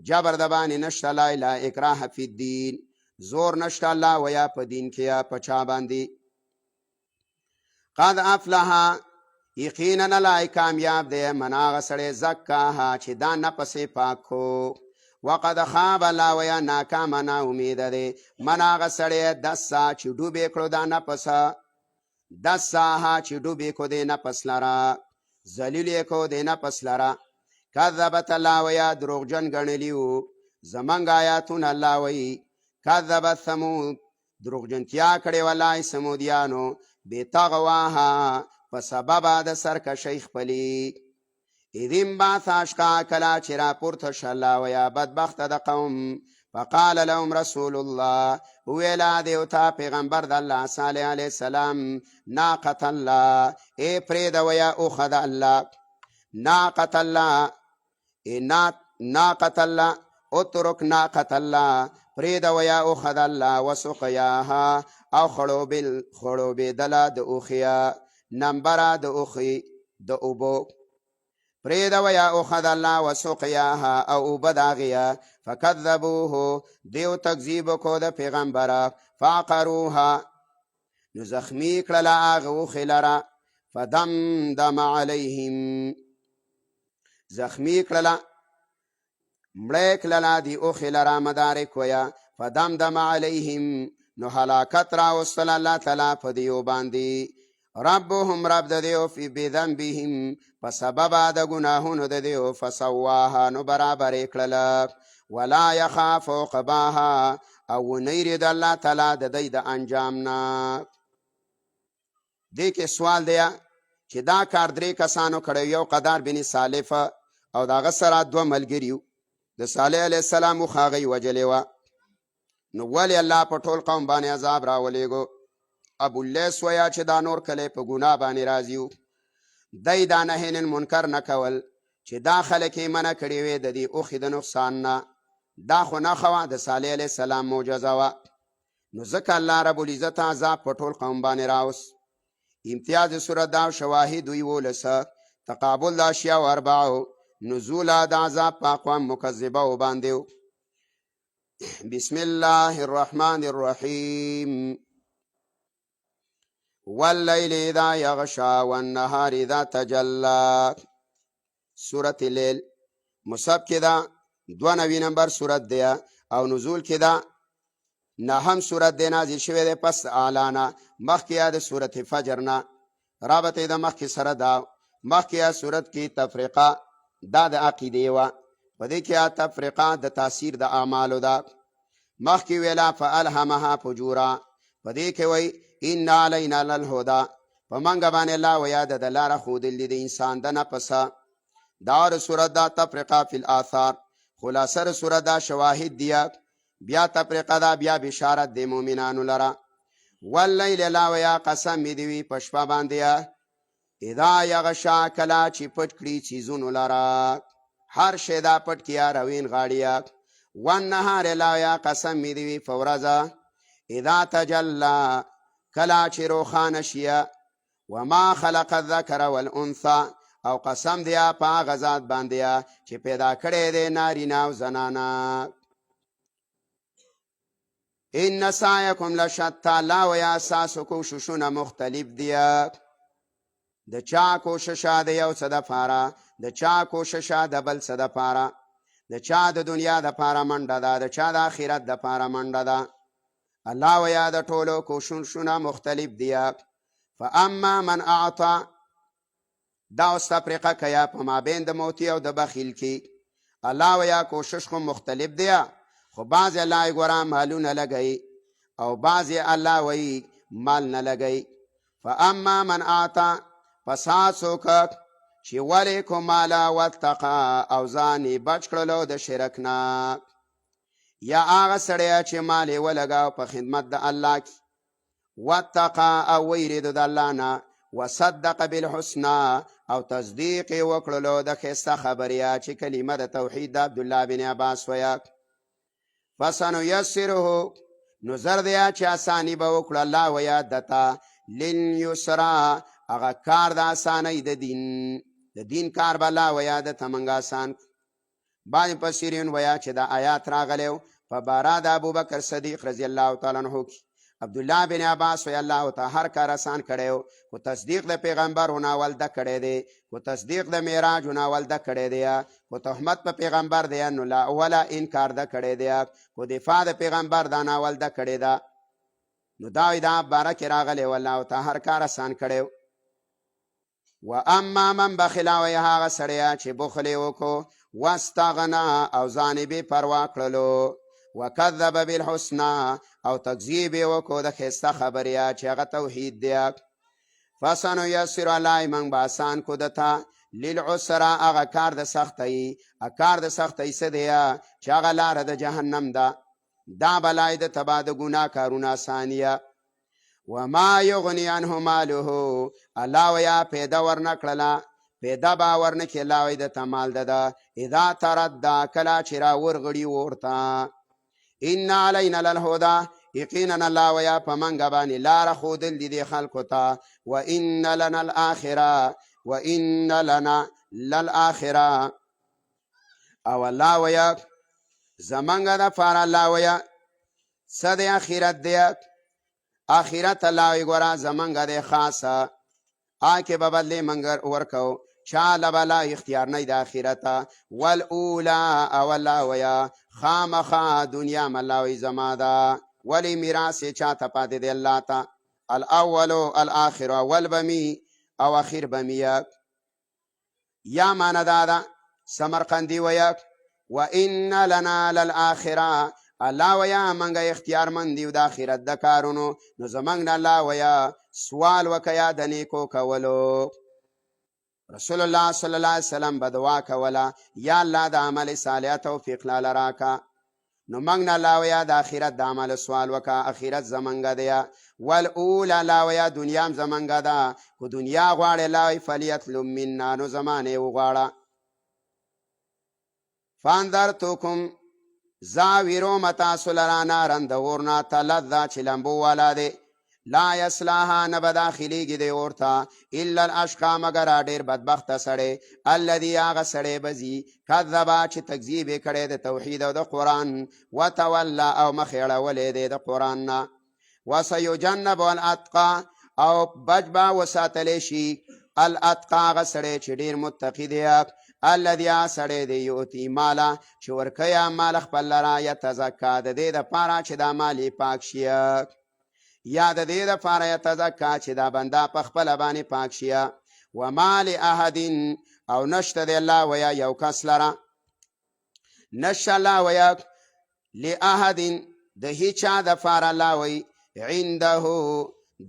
جبر د باندې نشته، لا اله اکراه فی الدین، زور نشته الله ویا په دین کې یا په چا باندې. قد افلح، یقینا الله کامیاب دی، من هغه سړی زکاها چې دا نفس یې پاک کو. وقد خاب، الله ویا ناکامه نا امیده دی، من هغه سړی دسا چې ډوبې کړو دا نفس، دساها چې ډوبې کو دی نفس لره، ذلیل یې کو دی نفس لره. کذبت، الله ویا دروغجن ګڼلي وو زمونږ آیاتونه. الله وی کذبت ثمود، دروغجنتیا کړې وه سمودیانو، بتغواها، په سبب د سرکشۍ خپلې. اذ انبعث اشقاها، کله چې راپورته شه الله ویا بدبخته د قوم. فقال لهم رسول الله، ویلا دیو ته پیغمبر د الله صالح علیه السلام، ناقة الله، ای پرېږده ویا اوښه د الله، ناقة الله، ناقة الله، اترک ناقة الله، پرېږده ویا اوښه د الله، وسقیاها، او خړوبېدله د اوښیا، نمبره د اوښې د اوبو، پرېږده ویا اوښه د الله، وسقیاها، او اوبه د هغې. فکذبوه، دیو تکذیب کو د پیغمبره. فعقروها، نو زخمی کړله هغه اوښې لره. فدمدم علیهم، زخمی کړله مړی کړله دی اوښې لره، مدارک ویا. فدمدم علیهم، نو هلاکت راوستل الله تعالی په دیو باندې. ربهم، رب د دیو، فی بذنبهم، په سبب د ګناهونو د دیو. فسواها، نو برابر یې کړله. ولا یخاف عقباها، او نه یریږي الله تعالی د دی د انجام نه. دې کې سوال دی چې دا کار درې کسانو کړی، یو قدار بن سالف او د هغه سره دوه ملګري وو. د صالح علیه السلام اوښه هغوی وجلې وه، نو ولې الله په ټول قوم باندې عذاب راولېږو؟ ابواللیث ویا چې دا نور کلی په ګناه باندې راځي وو. دی دا نهی منکر نه کول چې دا خلک یې منع کړې وې د دې اوښې د نقصان نه. دا خو نښه وه د صالح علیه السلام معجزه وه، نو ځکه الله رب العزت عذاب په ټول قوم باندې راوست. امتیاز صورت دا شواهد وی 12، تقابل د اشیاء اربعو، نزول د عذاب په اقوام مکذبه و باندې. بسم الله الرحمن الرحیم. واللیل اذا یغشا والنهار اذا تجلی. سورت لیل مصحف کې دا 92 نمبر سورت دی، او نزول کې دا 9 سورت دی، نازل شوی دی پس اعلانه. مخکې د سورت فجر نه، رابطه د مخکې سره دا. مخکې سورت کې تفریقه دا د عقیدې وه، په دې کې تفریقه د تاثیر د اعمالو ده. مخکې ویلا فالهمها فجورا، په دې کې وی ان علینا للهدى، په منګه باندې الله ویا د لاره ښودل دي د انسان د نفسه. دا سورت دا تفریقه فی الاثار. خلاصه سورت دا شواهد دیا، بیا تفریقه دا، بیا بشارت د مؤمنانو لره. واللیل، الله ویا قسم می دی په شپه باندې، اذا یغشا، کله چې پټ کړي چیزونو لره، هر شی دا پټ کیا روین غاړیا. والنهار، الله ویا قسم می دی په ورځ، اذا تجلی، کله چې روښانه شي. وما خلق الذکر والانثى، او قسم دی په هغه ذات باندې چې پیدا کړی دی نارینه او زنانه. ان سعیکم لشتی، الله ویا ستاسو کوششونه مختلف دي. د چا کوشش د یو څه دپاره، د چا کوشش د بل څه دپاره، د چا د دنیا دپاره منډه ده، د چا د آخرت دپاره منډه ده. الله ویا د ټولو کوششونه مختلف دي. فاما من اعطى، دا اوس تفریقه کیا په مابین د موتی او د بخیل کې. الله ویا کوشش خو مختلف دی، خو بعضې الله یې ګوره مالونه لګوي، او بعضې الله وی مال نه لګوي. فاما من اعطى، پس هغه څوک چې ولې کو ماله واتقا، او ځان یې بچ کړلو د شرک نه. یا هغه سړی چې مال یې ولګاو په خدمت د الله کې، واتقا، او ویرېدو د الله نه، وصدق بالحسنى، او تصدیق یې وکړلو د ښایسته خبرې چې کلمه د توحید د عبدالله بن عباس ویا. فسنیسره، نو زر دی چې اسانی به وکړو الله ویا دته، لليسرا، هغه کار د آسانۍ د دین کار به الله ویا د تمنګ آسان. بعضې مفسرین ویا چې دا آیات راغلی و په باره د ابوبکر صدیق رضی الله تعالی عنه کې. عبدالله بن عباس وی الله ته هر کار آسان کړی و، خو تصدیق د پیغمبر وناولده کړی دی، خو تصدیق د معراج وناولده کړی دی، خو تهمت په پیغمبر دی نو لا اوله انکار ده کړی دی، خو دفاع د پیغمبر دا ناولده کړی ده. نو دا وی دا باره کې راغلی و الله ته هر کار آسان کړی و. و اما من بخل وی هغه سړی چې بخل یې وکړو واستغنا او ځان یې بې پروا کړلو، وکذب بالحسنى او تکذیب یې وکړو د ښایسته خبرې چې هغه توحید دی. فسنیسر الله موږ به آسان کو دته للعسرى هغه کار د سختۍ. کار د سختۍ څه دی چې هغه لاره د جهنم ده، دا بلای د تبا د ګناه کارونه آسانیه. وما یغنی عنه ماله الله ویا پیدا ورنه کړله، پیدا به ورنه کړي الله وی د تمال ده اذا تردى کله چې را ورغړي ورته. ان علینا للهدى یقینا الله ویا په منګه باندې لاره ښودل دي دې خلکو ته. وان لنا الاخره وان لنا للاخره او الله ویا زمنګ دپاره الله ویا څه د اخرت دی. آخرت الله وی ګوره زمنګ دی خاصه، آکې به بدلې منګ ورکو چاله به لا اختیار نه د آخرته. والاولا او الله ویا خامخا دنیا م الله وی زما ده، ولی میراث یې چاته پاتې دی الله ته. الاولو الاخر اول بمی او اخیر بمی. یا معنی دا ده سمرقندی ویا وان لنا للاخره الله ویا منګه اختیار مند دیو د آخرت د کارونو. نو زمنګ نه الله ویا سوال وکیا د نیکو کولو. رسول الله صلی الله علیه وسلم به دعا کوله یا الله د عمل صالح توفیق لاله راکا. نو موږ نه الله ویا د آخرت د عمل سوال وکا، آخرت زمنګه دی. والاولی الله ویا دنیا هم زمنګه ده، خو دنیا غواړې الله وی فلیطلب منا نو زمانې وغواړه. فانذرتکم زاویروم تاسو لرا نارن د اور نه تلظا چې لمبو والا دی. لا یصلاها نه به داخلیږي دی اور ته الا الاشقی مګر ډېر بدبخته سړی الذي هغه سړی به ځي کذبه چې تکذیب یې کړی د توحید او د قرآن وتوله او مخ یې اړولی دی د قرآن نه. وسیجنب الاتقی او بچ به وساتلی شي الاتقی هغه سړی چې ډېر متقي دی. الذي سړی دی یؤتي ماله چې ورکوي مال خپل لره یتزکا د دې دپاره چې دا مال یې پاک شي، یا د دې دپاره یتزکا چې دا بنده په خپله باندې پاک شي. وما لاحد او نشته دی الله ویا یو کس لره، نشته الله ویا لاحد د هیچا دپاره الله وی عنده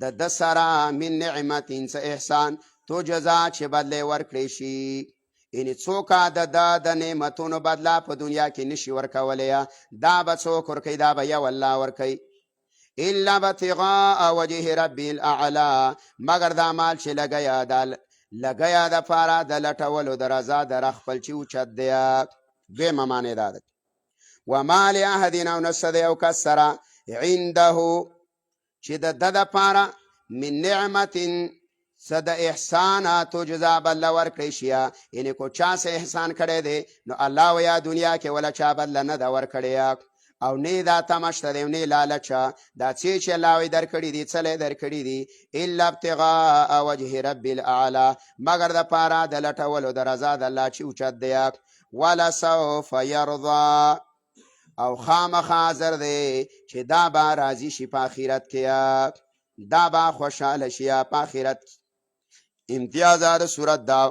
د ده سره من نعمت څه احسان تجزا چې بدلی ورکړی شي. یعنې څوک د نعمتونو بدله په دنیا کې نشي ورکولی، دا به څوک ورکوي؟ دا به یو الله ورکوي. الا ابتغاء وجه ربی الاعلی مګر دا مال چې لګیا دپاره د لټولو د رضا د رخ خپل چې اوچت دی. دویمه معنې دا ده وما لاحد او نشته د یو کس سره عنده چې د ده دپاره من نعمت څه د احسان تجزا بدله ورکړی شي. یعنې کو چا څه احسان کړی دی نو الله ویا دنیا کې وله چا بدله نه ده ورکړې، او نه دا تمه شته دی او نه لالچه. دا چې الله وی درکړي دي څه لی درکړي دي الا ابتغاء وجه رب الاعلی مګر دپاره د لټولو د رضا د الله چې اوچت دی. ولسوف یرضا او خامخا حاضر دی چې دا به راضي شي په آخرت کې، دا به خوشحاله شي په آخرت. امتیازات د صورت دا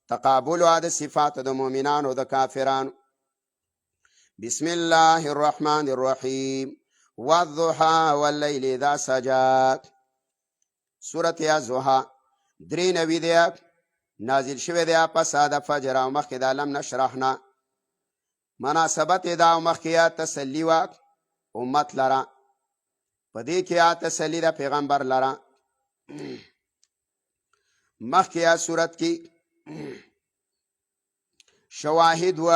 تقابل د صفات د مؤمنانو د کافرانو. بسم الله الرحمن الرحیم والضحى واللیل اذا سجى. سورت الضحى 93 دی، نازل شوی دی پس د فجر او مخکې د علم نشرحنا. مناسبت دا او مخکې تسلی و امت لره، په دې کې تسلی د پیغمبر لره. مخکې صورت کې شواهد و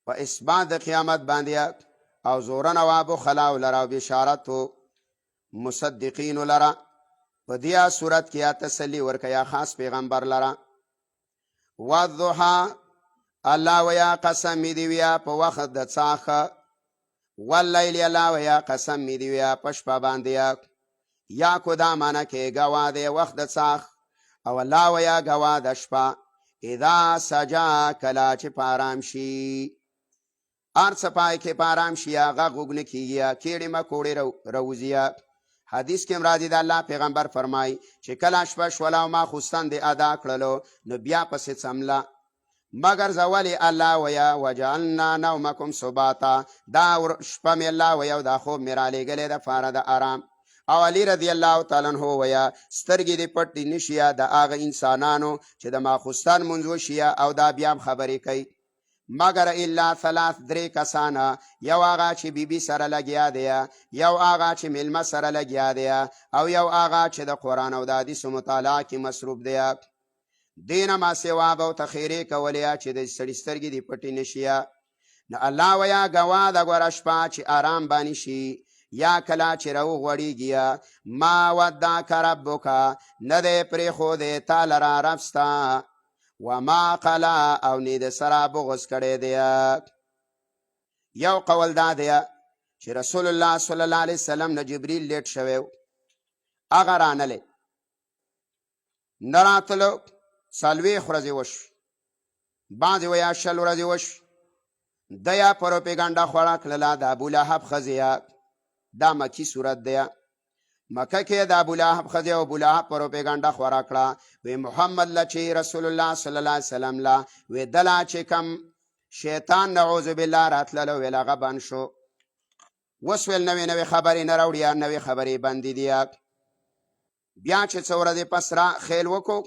په اثبات د قیامت باندې او زورن او ابو خلاو لره او بشارت و مصدقین لره. په دې صورت کې یا تسلی ورکیا خاص پیغمبر لرا. والضحى الله ویا قسم می دی ویا په وخت د څاخه. واللیل الله ویا قسم می دی ویا په شپه باندې. یا کو دا معنا کې غوا د وخت د څاخ او الله ویا غوا د شپه. اذا سجا کلا چې پارام شي ارڅ پای کې پارام شي هغه غوګنه کیږي کېړې ما کوړې روزیا. حدیث کې مرادی د الله پیغمبر فرمای چې کله شپه شولا ما خوستان دی ادا کړلو نو بیا پسې څملا مگر زوالی الله ویا وجعلنا نومکم سباتا دا شپه می الله ویا دا خوب میرا لګلې د فار د آرام. او علی رضی الله تعالی عنہ ویا سترګې دې پټ نشیا د هغه انسانانو چې د ماخوستان منځو شیا او دا بیا خبرې کوي مگر الا ثلاث درې کسانه. یو هغه چې بیبي سره لګیا دی، یو هغه چې ملما سره لګیا دی، او یو هغه چې د قرآن او د حدیث مطالعه کې مصروف دی. دینه ما سوا به تخیری کولیا چې د سړي سترګې دې پټې نشیا. نه الله ویا غوا د ګور شپه چې آرام باندې شي یا کلا چې رو غوړیږي. ما ودعک ربک نه دې پرې خو دې تعالی را ربستا وما قلا او نه د سره بغض کړي دی. یو قول دا دی چې رسول الله صلی الله علیه وسلم نه جبرئیل لیټ شوی هغه رانلې نراتلو سالوی خورزی وش بعضی ویا شل ورزی وش دیا پروپیگاندا خوڑا کللا دا ابو لهب خزیا. دا مکی صورت دیا مکه کې د ابو لهب خزیا او ابو لهب پروپیگاندا خورا کړه وی محمد لچی رسول الله صلی الله علیه وسلم لا وی دلا چې کم شیطان نعوذ بالله راتللو وی لغه بن شو. وسویل نوې خبرې نه راوړیا نوې خبرې باندې دی. بیا چې څوره دې پس را خیل وکړو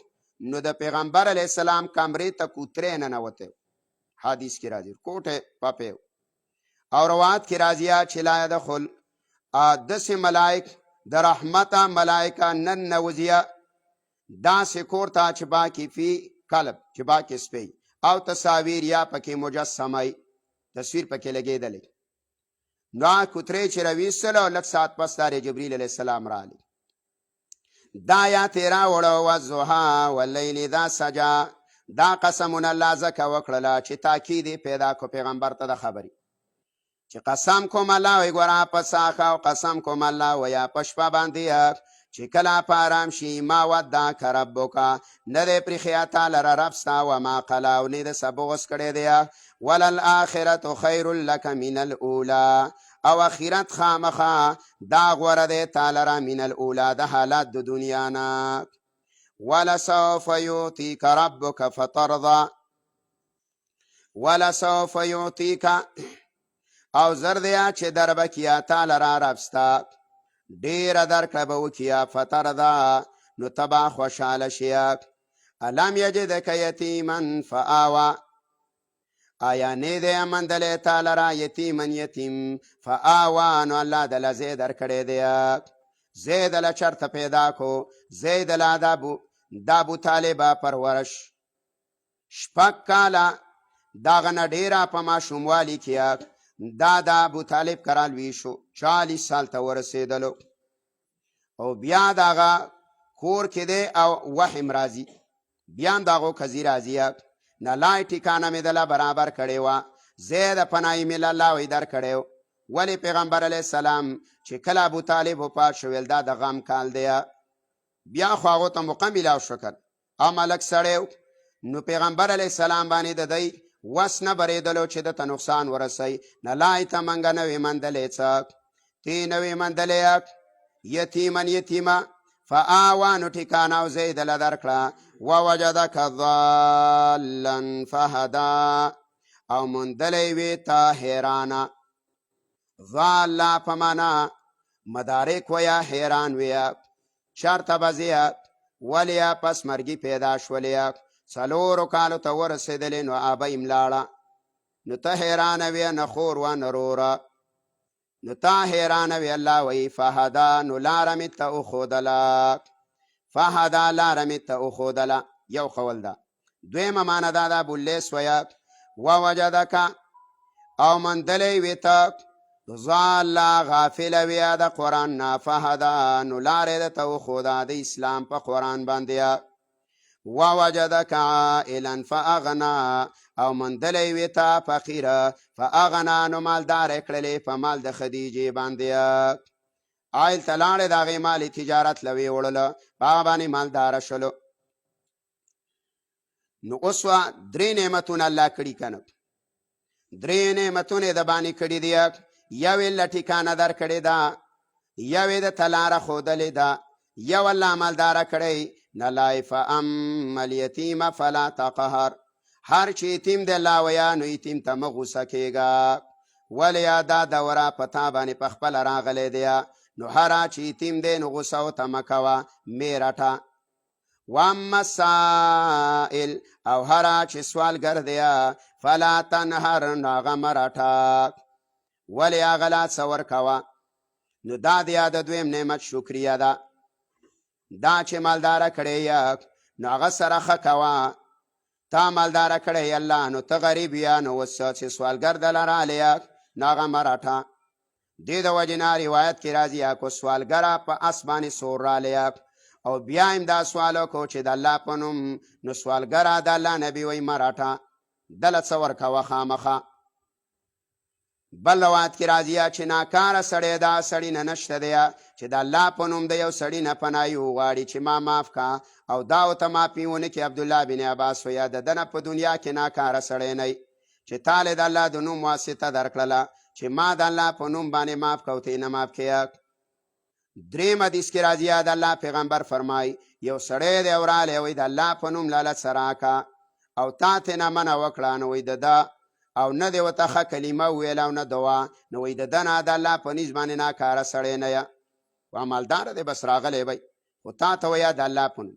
نو د پیغمبر علیه السلام کمرې ته کوترې ننوتې. حدیث کې راځي کوټه پاپه او روایت کې راځي چې لا يدخل دس ملائک د رحمت ملائکه نن نوزیا دا سکور تا چې با کې فی قلب چې با کې سپی او تصاویر یا پکې مجسمه تصویر پکې لګېدلې. نو کوترې چې رويسلو لک سات پس تار جبرئیل علیه السلام رالی دا یا تیرا وړو والضحى واللیل اذا سجا. دا قسمون الله زکه وکړه چې تاکید پیدا کو پیغمبر ته د خبري چې قسم کوم الله وی ګورا پساخه او قسم کوم الله ویا پشپا باندې چې کلا پارام شي ما ودعک ربک نه دې پر خیاته لره ربستا و ما قلا او نه د سبوغس کړي دی. ولل اخرت خیر لک من الاولى او اخرت خامخه دا غوره دی تعالی را من الاولى د حالات د دنیا نه. ولسوف یعطیک ربک فترضى ولسوف یعطیک او زردیا چې دربکیا تعالی را ربستا ډیر درکړه به وکیا فترضى نو تبا خوشاله شیا. الم یجدک یتیما فآوى آیا نه دې مندلې تعالی را یتیمن یتیم فآوى نو الله دل زید درکړه دی. زید له چرته پیدا کو زید له دا ابو طالب پرورش شپک کالا داغه ډیره په ما شوموالی کیا دا ابو طالب کرال وی شو 40 سال ته ورسېدلو او بیا داغه کور کې دی او وحیم راځي بیا داغه کزی راځي نه لای ټیکانه مې دله برابر کړي وا زید پنای مل الله وی در کړو. ولی پیغمبر علیه السلام چې کله ابو طالب وفات شو ول دا د غم کال دی. بیا خو هغه ته مکمل او شکر او ملک سړیو نو پیغمبر علیه السلام باندې د دی وس نه بریدلو چې د نقصان ورسي نه لای ته منګ نه وی مندلې څک تی نه وی مندلې یتیمن یتیما فآوان ټیکانه او زید له درکړه ووجدک ضالا فهدا او مندلې وی تا حیرانا. ضالا پمانا مدارک ویا حیران ویا شرط بزیا ولیا پس مرگی پیدا شولیا سلورو کالو تا ورسیدلی نو آبا املالا نو تا حیران وی نخور و نرورا نو تا حیران وی اللہ وی فهدا نو لارمی تا اخودلا فهدا لارمی تا اخودلا. یو قول دا دویم معنی دا بولیس ویا ووجدکا او مندلی وی تا ضال غافل ویا د قرآن نه فهدا نو لارې د ته وښوده د اسلام په قرآن باندې ووجدک عائلا فاغنا او مندلی وی تا فقیره فاغنا نو مالدار کړلې په مال د خدیجې باندې عائل ته لاړې د هغې مال تجارت لوی وړله په هغه باندې مالداره شلو نو اوس درې نعمتونه الله کړي که نه درې نعمتونه د باندې کړي دي یو یې له ټیکانه در کړې ده یو یې د ته لاره ښودلې ده یو الله مالداره کړی نلای فاما الیتیم فلا تقهر هر چې یتیم دی الله ویا نو یتیم ته مه غوسه کېږه ولې دا دوره په تا باندې په خپله راغلی دی نو هر چې یتیم دی نو غوسه ورته مه کوه مې رټه واما السائل او هر چې سوالګر دی فلا تنهر نو هغه مه رټه ولې هغه لا څه ورکوه نو دا د د دویم نعمت شکریه ده دا چې مالداره کړی نو هغه سره ښه کوه تا مالداره کړی الله نو ته غریب یا نو اوس چې سوالګر دله رالی نو هغه مه رټه دې د وجې نه روایت کې راځي کو سوالګره په اس باندې سور رالی او بیا هم دا سوال وکړو چې د الله په نوم نو سوالګره د الله نبي وایي مه رټه دله څه ورکوه خامخه بل روایت کې راځي چې ناکاره سړی دا سړي نه نشته دی چې د الله په نوم د یو سړي نه پناهي وغواړي چې ما معاف کا او دا ورته معافي ونه کړي عبدالله بن عباس وایي د ده نه په دنیا کې ناکاره سړی نه چې تا له د الله د نوم واسطه درکړله چې ما د الله په نوم باندې معاف کو ته یې نه معاف کړه دریم حدیث کې راځي د الله پیغمبر فرمایي یو سړی دی او رالی وایي د الله په نوم لاله څه راکه او تا ترې نه منع وکړه نو وایي د ده او نه دی ورته ښه کلمه وویل او نه دعا نو وایي د ده نه د الله په نیز باندې ناکاره سړی نه ی و مالداره دی بس راغلی وی خو تا ته وایه د الله په نوم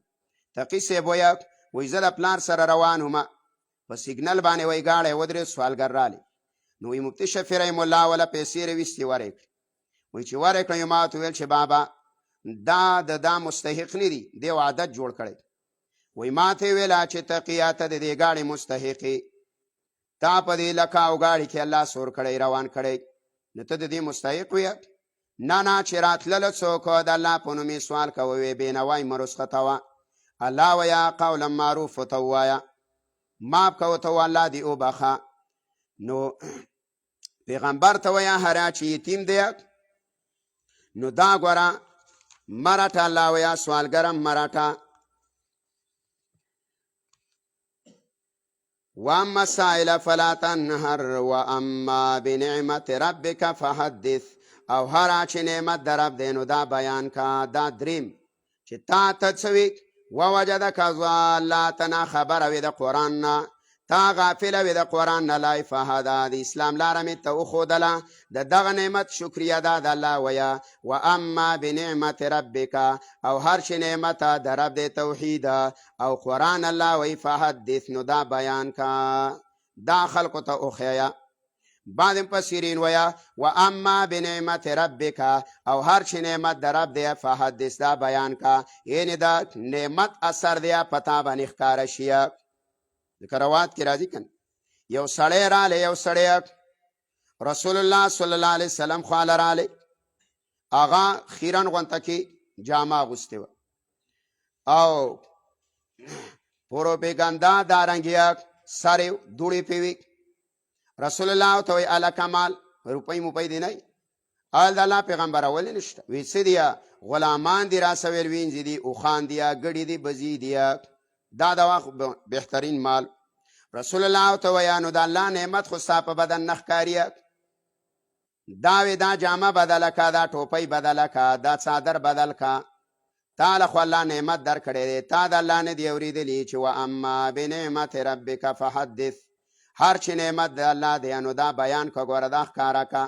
تقي صاحب وایي زه د پلار سره روان وم په سیګنل باندې وایي ګاډی ودرېد سوالګر رالی نو وایي مفتي شفیع رحم الله وله پیسې راویستې ورکړې وایي چې ورکړه ما ورته ویل چې بابا دا د دا مستحق نه دي دی عادت جوړ کړی وایي ما ته یې ویله چې تقیه ته د دې ګاډي مستحقې تا په دې لکه او ګاډي کې الله سور کړی روان کړی نو ته د دې مستحق ویه نه نه چې راتلله څوک د الله په نوم یې سوال کوه ویې بېنوای مه رسختوه الله ویا قولا معروف ورته ووایه معاف که ورته الله دې وبخه نو پیغمبر ته وایه هر چې یتیم دی نو دا ګوره مه رټه الله ویا سوالګرم مه رټه واما السائل فلا تنهر واما بنعمت ربک فحدث او هر چې نعمت د رب دی نو دا بیان کا دا دریم چې تا ته څه وي ووجدک ضالا ته نه خبره وي د قرآن نه تا غافله وي د قرآن نه لای فهدا د اسلام لاره مې ته وښودله د دغه نعمت شکریه ده د الله ویه و اما بنعمت ربک او هر چې نعمت د رب د توحید او قرآن الله وی فحدث نو دا بیان کا دا خلقو ته وښیه بعد مفسرین ویا و اما بنعمت ربک او هر چې نعمت د رب دی فحدث دا بیان کا یعنی دا نعمت اثر دی پتا باندې ښکاره شي ذکر روایت کې راځي کنه یو سړی رالی یو سړی رسول الله صلی الله علیه وسلم خواله رالی هغه خیرن غونته کې جامه اغوستې وه او پروپیګندا دارنګې سر یې دوړې پې وي رسول الله ته وایي هلکه مال روپۍ موپۍ دی نه اول د الله پیغمبره ولې نشته وی څه دي غلامان دي راسه ویل وینځي دي اوښان دي ګړي دي بزي دي دا د وخت بهترین مال رسول الله ته وایي نو د الله نعمت خو ستا په بدن نه ښکاري دا وی دا جامه بدله که دا ټوپۍ بدله که دا څادر بدل که تا له خو الله نعمت در کړی دی تا د الله نه دی اورېدلي چې و اما بنعمت ربک فحدث هر چې نعمت د الله دی نو دا بیان که ګوره دا ښکاره که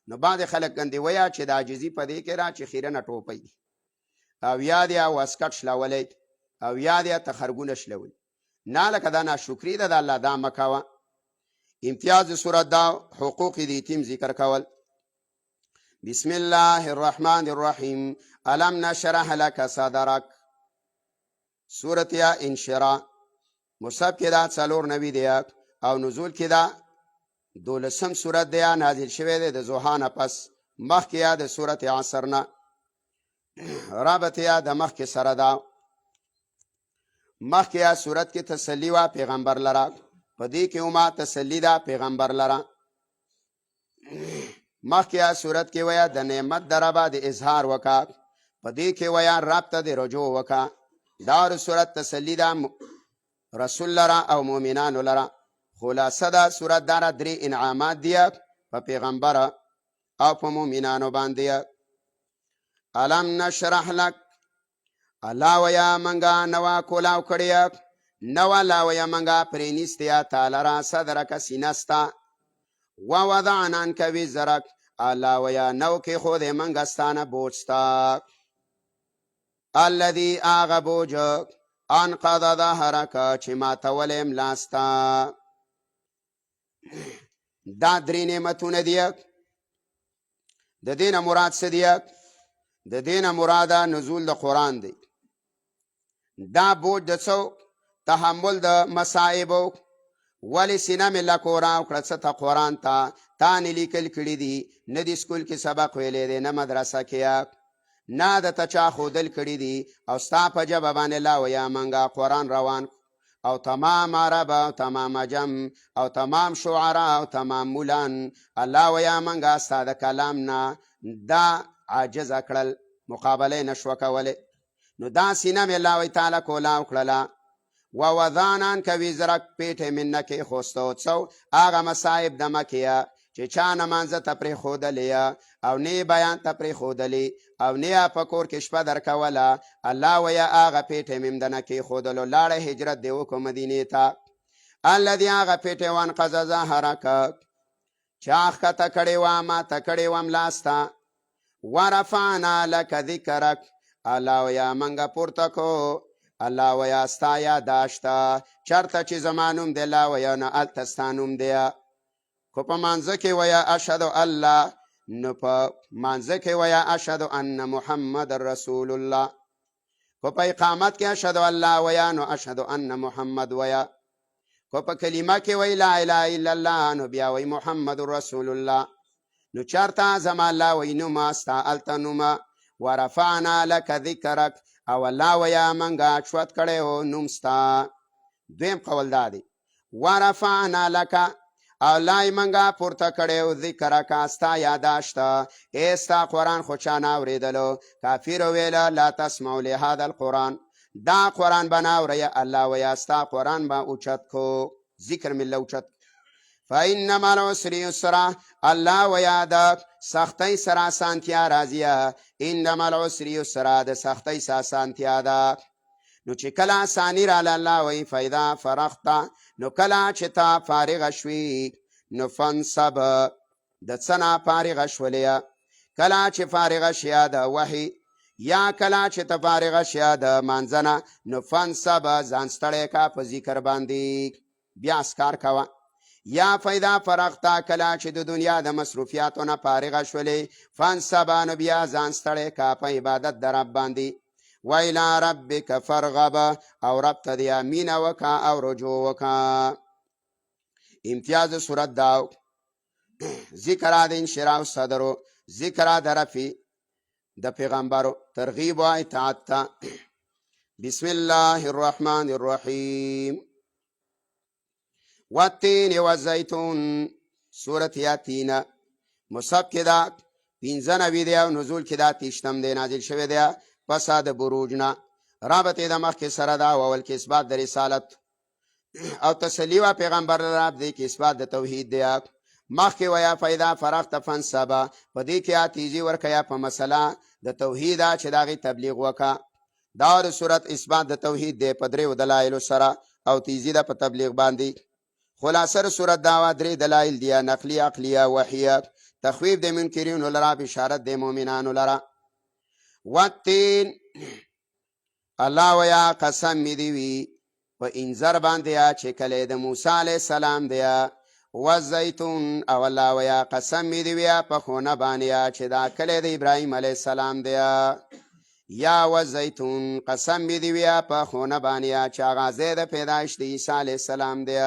نو بعضې خلک ګندې وایه چې د عاجزي په دې کې را چې خیرنه ټوپۍ او یا دې واسکټ شلولی او یا دې تخرګونه شلوي نه لکه دا ناشکري ده د الله دا مه کوه امتیاز صورت دا حقوق د یتیم ذکر کول بسم الله الرحمن الرحیم الم نشرح لك صدرک صورت یا انشراح مصحف کې دا 490 دی او نزول کې دا 12 سورت دی نازل شوی دی د ضحا نه پس، مخکې یا د سورت عصر نه. رابط یا د مخکې سره ده. مخکې یا سورت کې تسلی وه پیغمبر لره، په دې کې هم تسلی ده پیغمبر لره. مخکې یا سورت کې ویا د نعمت د ربه د اظهار وکا، په دې کې ویا رب ته د رجوع وکا. دا سورت تسلی ده رسول لره او مؤمنانو لره. خلاصه ده سورت داره 3 انعامات دی په پیغمبر او په مؤمنانو باندې. الم نشرح لك، الله ویا منګه نوا کولاو کړی، نوا لا ویا منګه پرینستیا تعالی را صدرک سینستا، ووضعنا عنك وزرک، الله ویا نو کې خود منګه ستانه بوجستا، الذي اغه بوج انقض ظهرک چې ما تولم لاستا. دا 3 نعمتونه دي. د دینه مراد څه دی؟ د دینه مراد نزول د قرآن دی. دا بوج د څو تحمل د مصائبو، ولی سینه مې لکورا وکړه څه ته قرآن ته تا نه لیکل کړي دي، نه د سکول کې سبق ویلی دی، نه مدرسه کې، نه د ته چا ښودل کړي دي، او ستا په ژبه باندې لا ویا منګه قرآن روان او تمام عرب او تمام عجم او تمام شعرا او تمام مولان الله ویا منګه ستا د کلام نه دا عاجز کړل، مقابله نشو کولی. نو دا سینه مې الله تعالی کولا وکړله. ووضعنا عنک وزرک، پیټې مې نه کېښوسته څو هغه مصائب د مکې چې چا نمانځه ته پرېښودلې او نه بیان ته پرېښودلې او نه په کور کې شپه درکوله، الله ویا هغه پیټې مې د نه کېښودلو، لاړه هجرت دې وکړو مدینې ته. الذي هغه پیټې وانقض ظهرک چا ښکته کړې وه ماته کړې وم لاسته، ورفعنا لک ذکرک، الله ویا منګه پورته کو، الله ویا ستا یاداشته چرته چې زما نوم دی الله ویا نه هلته ستا نوم دی. خو په مانځه کې ویا اشهد الله، نو په مانځه کې ویا اشهد ان محمد رسول الله. خو په اقامت کې اشهد الله ویا نو اشهد ان محمد ویا. خو په کلمه کې وی لا اله الا الله نو بیا وی محمد رسول الله. نو چرته زما الله وی نومه ستا هلته نومه. ورفعنا لک ذکرک، او الله ویا منګه چوت کړی و نوم ستا. دویم قول دا دی ورفعنا لک، او لای منګه پورته کړی و ذکرک ستا یاداشته، ای ستا قرآن خو چا نه اورېدلو، کافر ویله لا تسمعوا لهذا القرآن، دا قرآن به نه اورئ، الله ویا ستا قرآن به اوچت کو، ذکر مې اوچت. فإن مع العسر يسرا، الله ویا د سختۍ سره اسانتیا راځي، ان مع العسر يسرا د سختۍ سره اسانتیا ده. نو چې کله اساني راله الله وی فاذا فرغت، نو کله چې تا فارغ شوي نو فانصب، د څه نه فارغ شولې، کله چې فارغ شیا د وحي یا کله چې ته فارغ شیا د مانځه نه، نو فانصب ځان ستړی کا په ذکر باندې، بیا اسکار کوه. یا فیدا فرغتا کلا چې د دنیا د مصروفیاتو نه فارغ شولې، فانصب نو بیا ځان ستړی کا په عبادت د رب باندې. ویلا ربک فرغب، او رب ته دې مینه وکا او رجوع وکا. امتیاز صورت داو ذکر د انشراح صدرو، ذکر د رفی د پیغمبرو، ترغیب و اطاعت ته. بسم الله الرحمن الرحیم. والتین والزیتون، سورت یاتین مصحف کې دا 95 دی او نزول کې دا 30 دی، نازل شوی دی پس د بروج نه. رابط د مخکې سره دا اول کې اثبات د رسالت او تسلی و پیغمبر رب دی کې اثبات د توحید دی. مخکې ویا فیدا فرغت فانصب، په دې کې تیزی ورکیا په مسله د توحید چې داغي تبلیغ وکا. دا د صورت اثبات د توحید دی په درې دلایل سره او تیزی د په تبلیغ باندې. خلاصه صورت داوا 3 دلایل دی، نقلی، عقلیه، وحیه. تخویف د منکرین لرا، بشارت د مؤمنانو لرا. والتین، الله ویا قسم می دی وی په انذر باندې چې کله د موسی علی السلام دی. والزیتون، او الله ویا قسم می دی وی په خونه باندې چې دا کله د ابراهیم علی السلام دی. یا والزیتون، قسم می دی وی په خونه باندې چې غازه د پیدائش د عیسی علی السلام دی.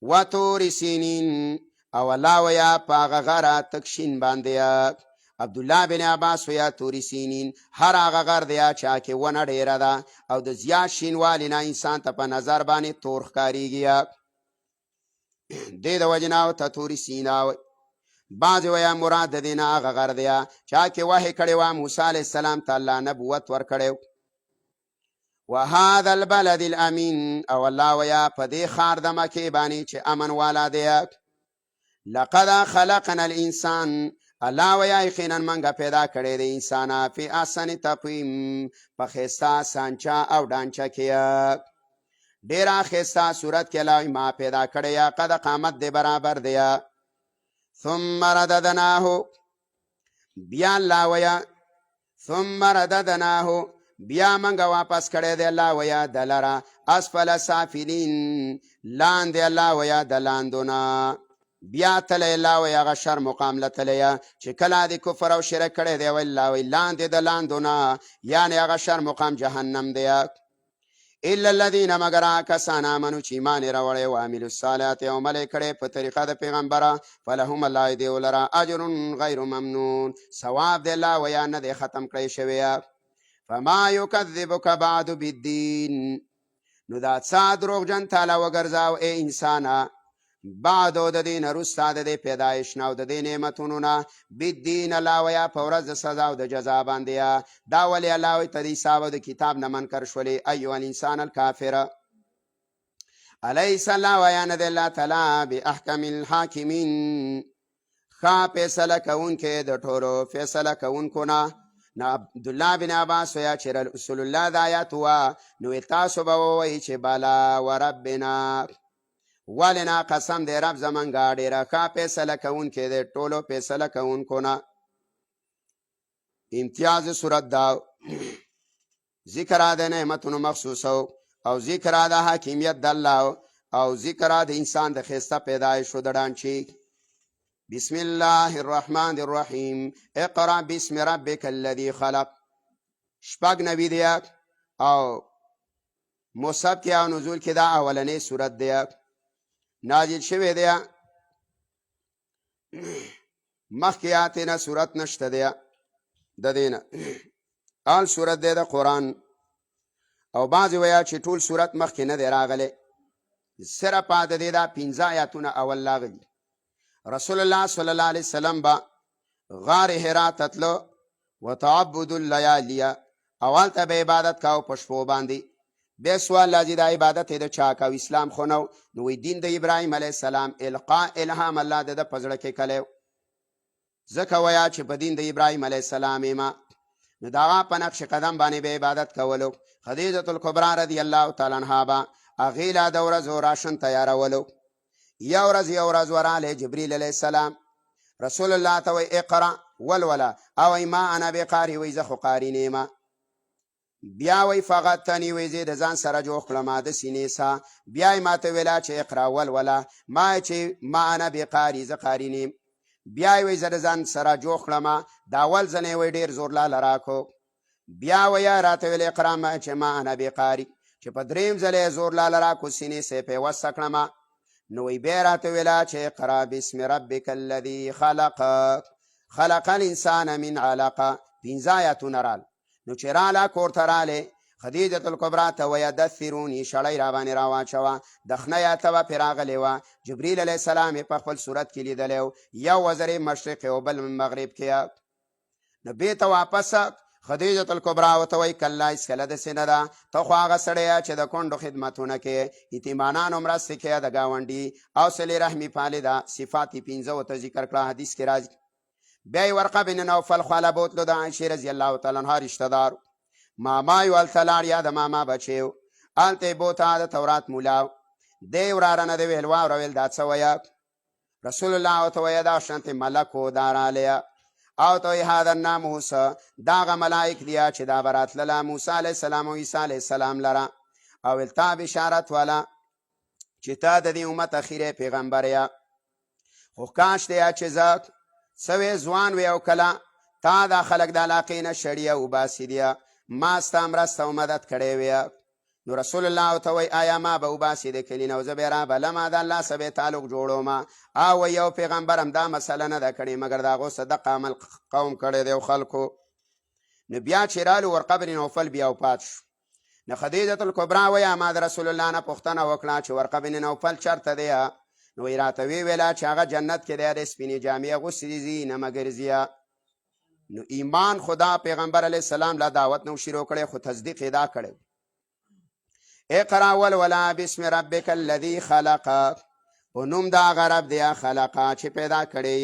و طور سینین او الله ویا پاغه غره تکشین باندې. عبدالله بن عباس ویا طور سینین هر هغه غر دی چا کې ونه ډیره ده او د زیات شینوالي نه انسان ته په نظر باندې تور ښکاریږي. دې د وجې نه ورته طور سینا. بعضې ویا مراد د دې نه هغه غر دی چا کې وحی کړې وه موسی علیه السلام ته الله نبوت ورکړی وهذا البلد الامین او الله ویا په دې ښار د مکې باندې چې امن والا دی. لقد خلقنا الانسان الله ویا یقینا منګه پیدا کړی د انسان فی احسن تقویم په ښایسته سانچه او ډانچه کې ډېره ښایسته صورت کې الله ما پیدا کړی قد قامت دی برابر دی. ثم رددناه بیا الله ویا ثم رددناه بیا منګه واپس کړی دی الله ویا دلره اسفل سافلین لاندې الله ویا د لاندونه بیا تلی الله وی هغه شر مقام لتلی چې کله د کفر او شرک کړی دی وی الله وی لاندې د لاندونه یعنی هغه شر مقام جهنم دی. الا الذین مگر کسان آمنو چې ایمان یې راوړی و عملوا الصالحات او عمل یې کړی په طریقه د پیغمبره فلهم الله دی ولره اجر غیر ممنون ثواب دی الله ویا نه دی ختم کړی شوی. فما یکذبک بعد بالدین نو دا څه دروغجن تاله وګرځاو ای انسانه بعدو د دې نه وروسته د دې پیدایش نه او د دې نعمتونو نه بالدین الله ویا په ورځ د سزا او د جزا باندې. دا ولې الله وی ته د حساب او د کتاب نه منکر شولې ایها الانسان الکافر الیس الله ویا نه دی الله تعالی باحکم الحاکمین ښه فیصله کوونکی د ټولو فیصله کوونکو نه. عبدالله بن عباس ویا چې رسول الله د آیات وه نو تاسو به ووایئ چې بلا وربنا ولنا قسم دی رب زمونږه ډېره ښه فیصله کوونکی دی ټولو فیصله کوونکو نه. امتیاز صورت دا ذکر د نعمتونو مخصوصو او ذکر د حاکمیت د الله او ذکر د انسان د ښایسته پیدایشو د ډانچې. بسم الله الرحمن الرحیم اقرأ باسم ربک الذی خلق شپږ نوي دی او مصحف کې او نزول کې دا اولنې صورت دی نازل شوی دی. مخکې آتې نه صورت نشته دی د دې نه آل صورت دی د قرآن او بعضې ویا چې ټول صورت مخکې نه دی راغلی صرف د دې دا 15 آیاتونه اول راغلي. رسول الله صلی الله علیه وسلم با غار حرا تتلو وتعبد اللیالیه اول ته به عبادت کاو په شپو باندې. بیا سوال لازم د عبادت د چا کاو اسلام خو نو نو دین د ابراهیم علیه السلام القاء الهام الله د پزړه کې کړو ځکه ویا چې په دین د ابراهیم علیه السلام ما نو دا په نقش قدم باندې به عبادت کولو. خدیجه الکبرى رضی الله تعالی عنها با اغیلا د ورځو راشن تیارولو. یو ورځ وراله جبرئیل علیه السلام رسول الله ته وی اقرا ولولا او ما انا بقاری وی زه خو قاری نیمه. بیا وی فقط تنی وی زه د ځان سره جوړ کړم د سینې سا بیا ما ته ویلا چې اقرا ولولا ما چې ما انا بقاری زه قاری نیم. بیا وی زه د ځان سره جوړ کړم دا اول ځنې وی ډیر زور لا راکو. بیا وی راته ویل اقرا ما چې ما انا بقاری چې په دریم ځلې زور لا راکو سینې سه په وسکړم نو وی بیا راته ویلا چې اقرا باسم ربک الذی خلق خلق الانسان من علقه 15 آیاتونه رال. نو چې راله کور ته راله خدیجه الکبرى ته وی دثرونی شړی را باندې راواچوه دخنه آیاته به پرې راغلی وه. جبریل علیه السلام په خپل صورت کې لیدلی یو وزرې مشرق او بل مغرب کې. نو بیرته واپس خدیجه الکبرى ورته وی کله هېڅکله داسې نه ده ته خو هغه سړی چې د کونډو خدمتونه کې یتیمانانو مرستې کې د ګاونډي او صلې رحمي پالې ده صفات یې 15 ورته ذکر کړه حدیث کې راځي. بیا یې ورقه بن نوفل خواله بوتلو د عایشې رضی الله تعالی عنها رشته دار ماما یې هلته لاړ یا د ماما بچی و هلته یې بوته د تورات مولا دی وراره نه دی ویل واوره ویل دا څه ویه رسول الله ورته ویه دا شانتې ملک و دا رالیه او ته وی هذا الناموس دا هغه ملایک دي چې دا به راتلله موسی علیه السلام او عیسی علیه السلام لره او ویل تا بشارت والا چې تا د دې امت اخیری پیغمبر یا خو کاش دی چې زه څه ځوان وی او کله تا دا خلک د علاقې نه شړي او باسي دي ما ستا مرسته او مدد کړی وی نو رسول الله ته وی آیا ما به وباسې د کلي نه او زه به یې رابلمه د الله سره به تعلق جوړومه او یو پیغمبر هم دا مسله نه ده کړې مګر د هغو څه دقه عمل قوم کړی دی او خلکو. نو بیا چې رالو ورقه بن نوفل بیا وفات شو. نو خدیجة الکبرا وی ما د رسول الله نه پوښتنه وکړه چې ورقه بن نوفل چېرته دی؟ نو یې راته ویله چې هغه جنت کې دی، د سپینې جامې اغوستې دي نه مګر ځي. نو ایمان خدا پیغمبر علیه السلام لا دعوت نو شروع کړی خو تصدیق یې دا کړی. اقرا ولولا بسم ربک الذي خلق، په نوم د هغه رب دی خلقه چې پیدا کړی.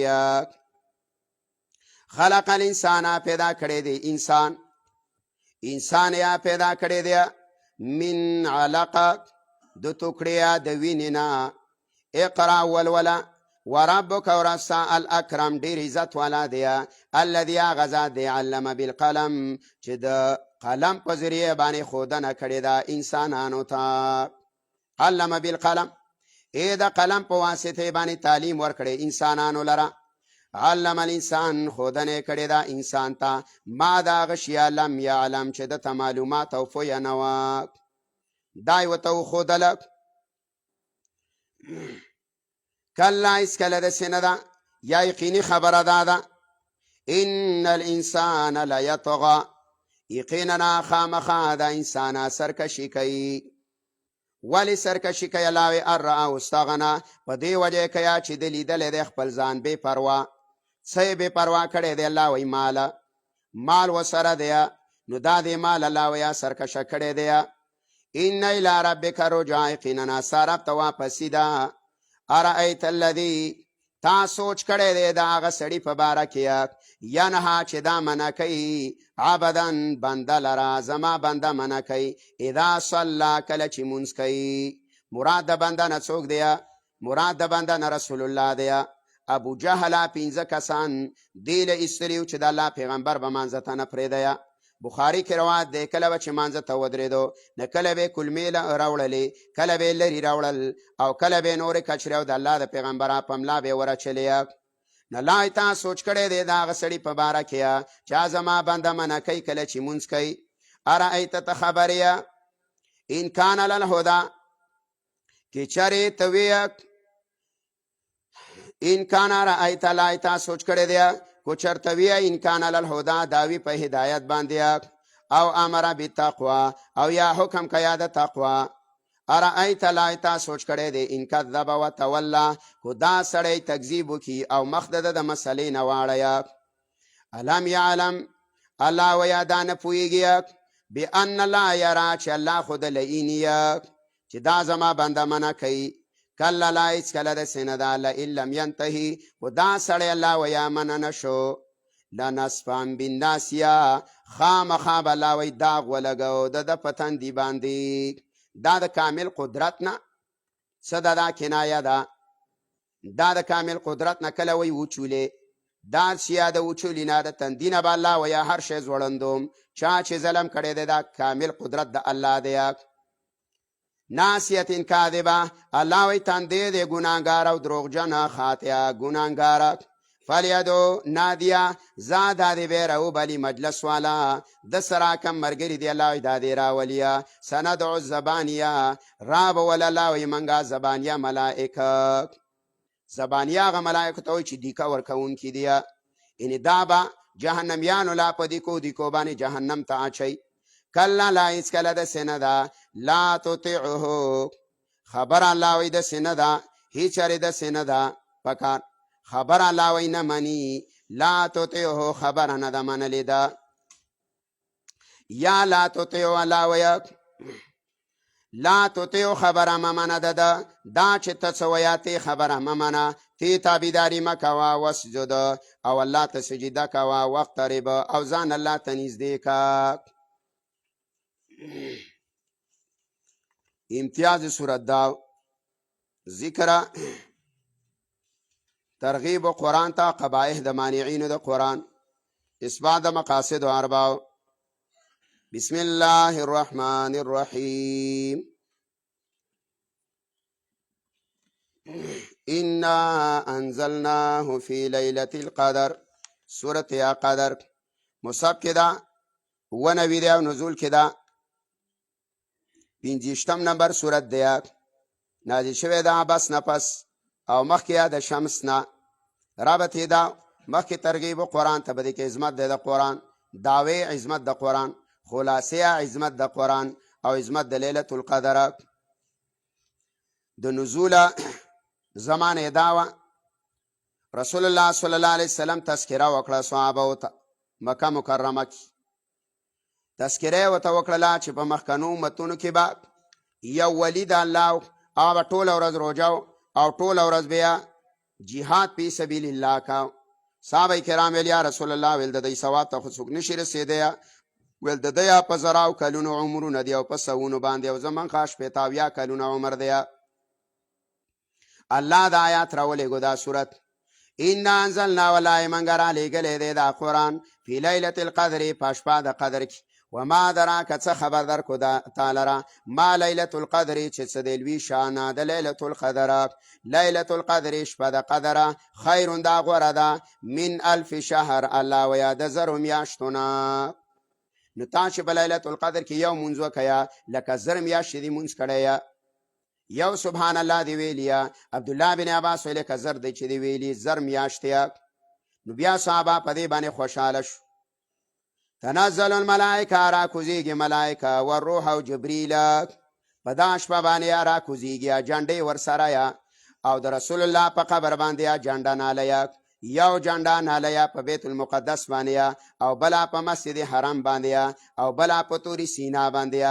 خلق الانسان پیدا کړی دی انسان یا پیدا کړی دی من علقه د ټوکړې د وینې نه. اقرا ولولا وربک ورسا الاکرم ډیر عزت والا دی الذي غزا دی علم بالقلم چې د قلم په ذریعه باندې ښودنه کړې ده انسانانو ته. علم بالقلم ای د قلم په واسطه باندې تعلیم ورکړې انسانانو لره. علم الانسان ښودنه کړې ده انسان ته ما د هغه شیه لم یعلم چې د ته معلومات او پویه نه وه دا یې ورته وښودله. کله هېڅکله داسې نه ده یا یقیني خبره دا ده ان الانسان لیطغی یقینا خامخا د انسان سرکشي کوي. ولې سرکشي کوي؟ الله ان رآه استغنی په دې وجه کوي چې د لیدلی دی خپل ځان بې پروا. څه یې بې پروا کړی دی؟ الله وایي مال ورسره دی نو دا د مال الله وایي سرکشه کړی دی. ان الی ربک رجع یقینا ستا رب ته واپسي ده. ارأیت الذی تا سوچ کړی دی د هغه سړي په باره کې ینها چې دا منع کوي عبدن بنده لره زما بنده منع کوي اذا صلی کله چې مونځ کوي. مراد د بنده نه څوک دی؟ مراد د بنده نه رسول الله دی. ابو جهل 15 کسان دی له ایستلي چې د الله پیغمبر به مانځه ته نه پرېږدی. بخاري کې روایت دی کله به چې مانځه ته ودرېدو نه کله به یې کلمې راوړلې کله به یې لرې راوړل او کله به یې نورې کچرې او د الله د پیغمبره په ملا به یې ورچلې. نه لا تا سوچ کړی دی د هغه سړي په باره کې چې زما بنده منع کوي کله چې مونځ کوي. ارأیت ته خبر یې ان کان للهدی کې چرې ته ویې ان کان رأیت لا تا سوچ کړی دی کو چرته وی ان کان للهدی داوی په هدایت باندې او امر بالتقوا او یا حکم کیا د تقوا. ارأیت لا تا سوچ کړی دی ان کذب وتولى کو دا سړی تکذیب وکي او مخ د مسلې نه واړی. الم یعلم الله ویا دا نه پوهیږي بان الله یرا چې الله خود لئینی چې دا زما بنده منع کوي. کله لا هېڅکله داسې نه ده لئن لم ینتهي خو دا سړی الله ویا منع نه شو لنصفا بالناسیه خامخا به الله وایي داغ ولګو د ده په تندي باندې. دا د کامل قدرت نه څه ده دا کنایه ده. دا د کامل قدرت نه کله وایي وچولې دا سیا د وچولي نه د تندي نه به الله ویا هر شی زوړندوم. چا چې ظلم کړی دی دا کامل قدرت د الله دی. ناسیت کاذبه الله وی تندې د ګناهګار او دروغجن خاطئه ګناهګار. فلیدو نادیه زاده دی بیرو بلی مجلس والا د سره کم مرګری دی الله دا دی راولیا. سندعو الزبانیه راب ولا الله وی منګه زبانیه ملائکه. زبانیه هغه ملائکه ته وی چې دیکا ورکون کی دی ان دا به جهنميانو لا په دیکو باندې جهنم ته اچي. کلا لا هېڅکله داسې نه ده لا تطیعه خبر الله وی داسې نه ده هېڅ چېرې داسې نه ده پکار خبر الله وی نه مني. لا تطیعه خبره نه ده منلې ده. یا لا تطیعه الله وی لا تطیعه خبره مه منه ده دا چې ته څه ویه تی خبره مه منه تی تابعداري مه کوه. واسجد او الله ته سجده کوه واقترب او ځان الله ته نږدې که. امتیاز صورت دا ذکر ترغیب قرآن تا قبائح د مانعین د قرآن اثبات د مقاصد و ارباو. بسم الله الرحمن الرحیم. انا انزلناه فی لیلة القدر. سورت یا قدر مصحف کې دا 99 دی او نزول کې دا پنځویشتم نمبر سورت دی، نازل شوی ده بس نه پس او مخکې د شمس نه. ربط یې ده مخکې ترغیب قرآن ته، په دې کې عظمت دی د قرآن، دعوی عظمت د قرآن، خلاصې عظمت د قرآن او عظمت د لیلة القدر. د نزول زمانه دا وه رسول الله صلی الله علیه وسلم تذکره وکړه صحابه ته مکه مکرمه کې. تذکره ورته وکړله چې په مخکنو امتونو کې به یو ولی د الله هغه به ټوله ورځ روژه او ټوله ورځ بیا جهاد فی سبیل الله کا. صحابه کرام ویل یا رسول الله ویل د دې ثواب ته خو څوک نشي رسېدی، ویل د ده په زراو کلونو عمرونه دی او په سوونو باندې او زمون ښه شپېته اویا کلونه عمر دی. الله دا آیات راولېږو دا صورت انا انزلنا والله منګ رالیږلی دی دا قرآن فی لیلة القدر په شپه د قدر کې. وما دراک څه خبر درکو تا لره ما لیلة القدر چې څه دی لوی شانه د لیلة القدر. لیلة القدر شپه د قدره خیر دا غوره ده من الف شهر الله ویا د زرو میاشتو نه. نو تا چې په لیلة القدر کې یو مونځ وکړه لکه زر میاشتې دې مونځ کړی یو سبحان الله دی ویلی. عبدالله بن عباس ویلی که زر دی چې دی ویلی زر میاشتې. نو بیا صحابه په دې باندې خوشحاله شو. تنزل الملائکه را کوزیږي ملائکه والروح او جبریل په دا شپه باندې را کوزیږي جنډې ورسره یا او د رسول الله په قبر باندې جنډه ناله یو جنډه ناله په بیت المقدس باندې او بلا په مسجد حرام باندې او بلا په توري سینا باندې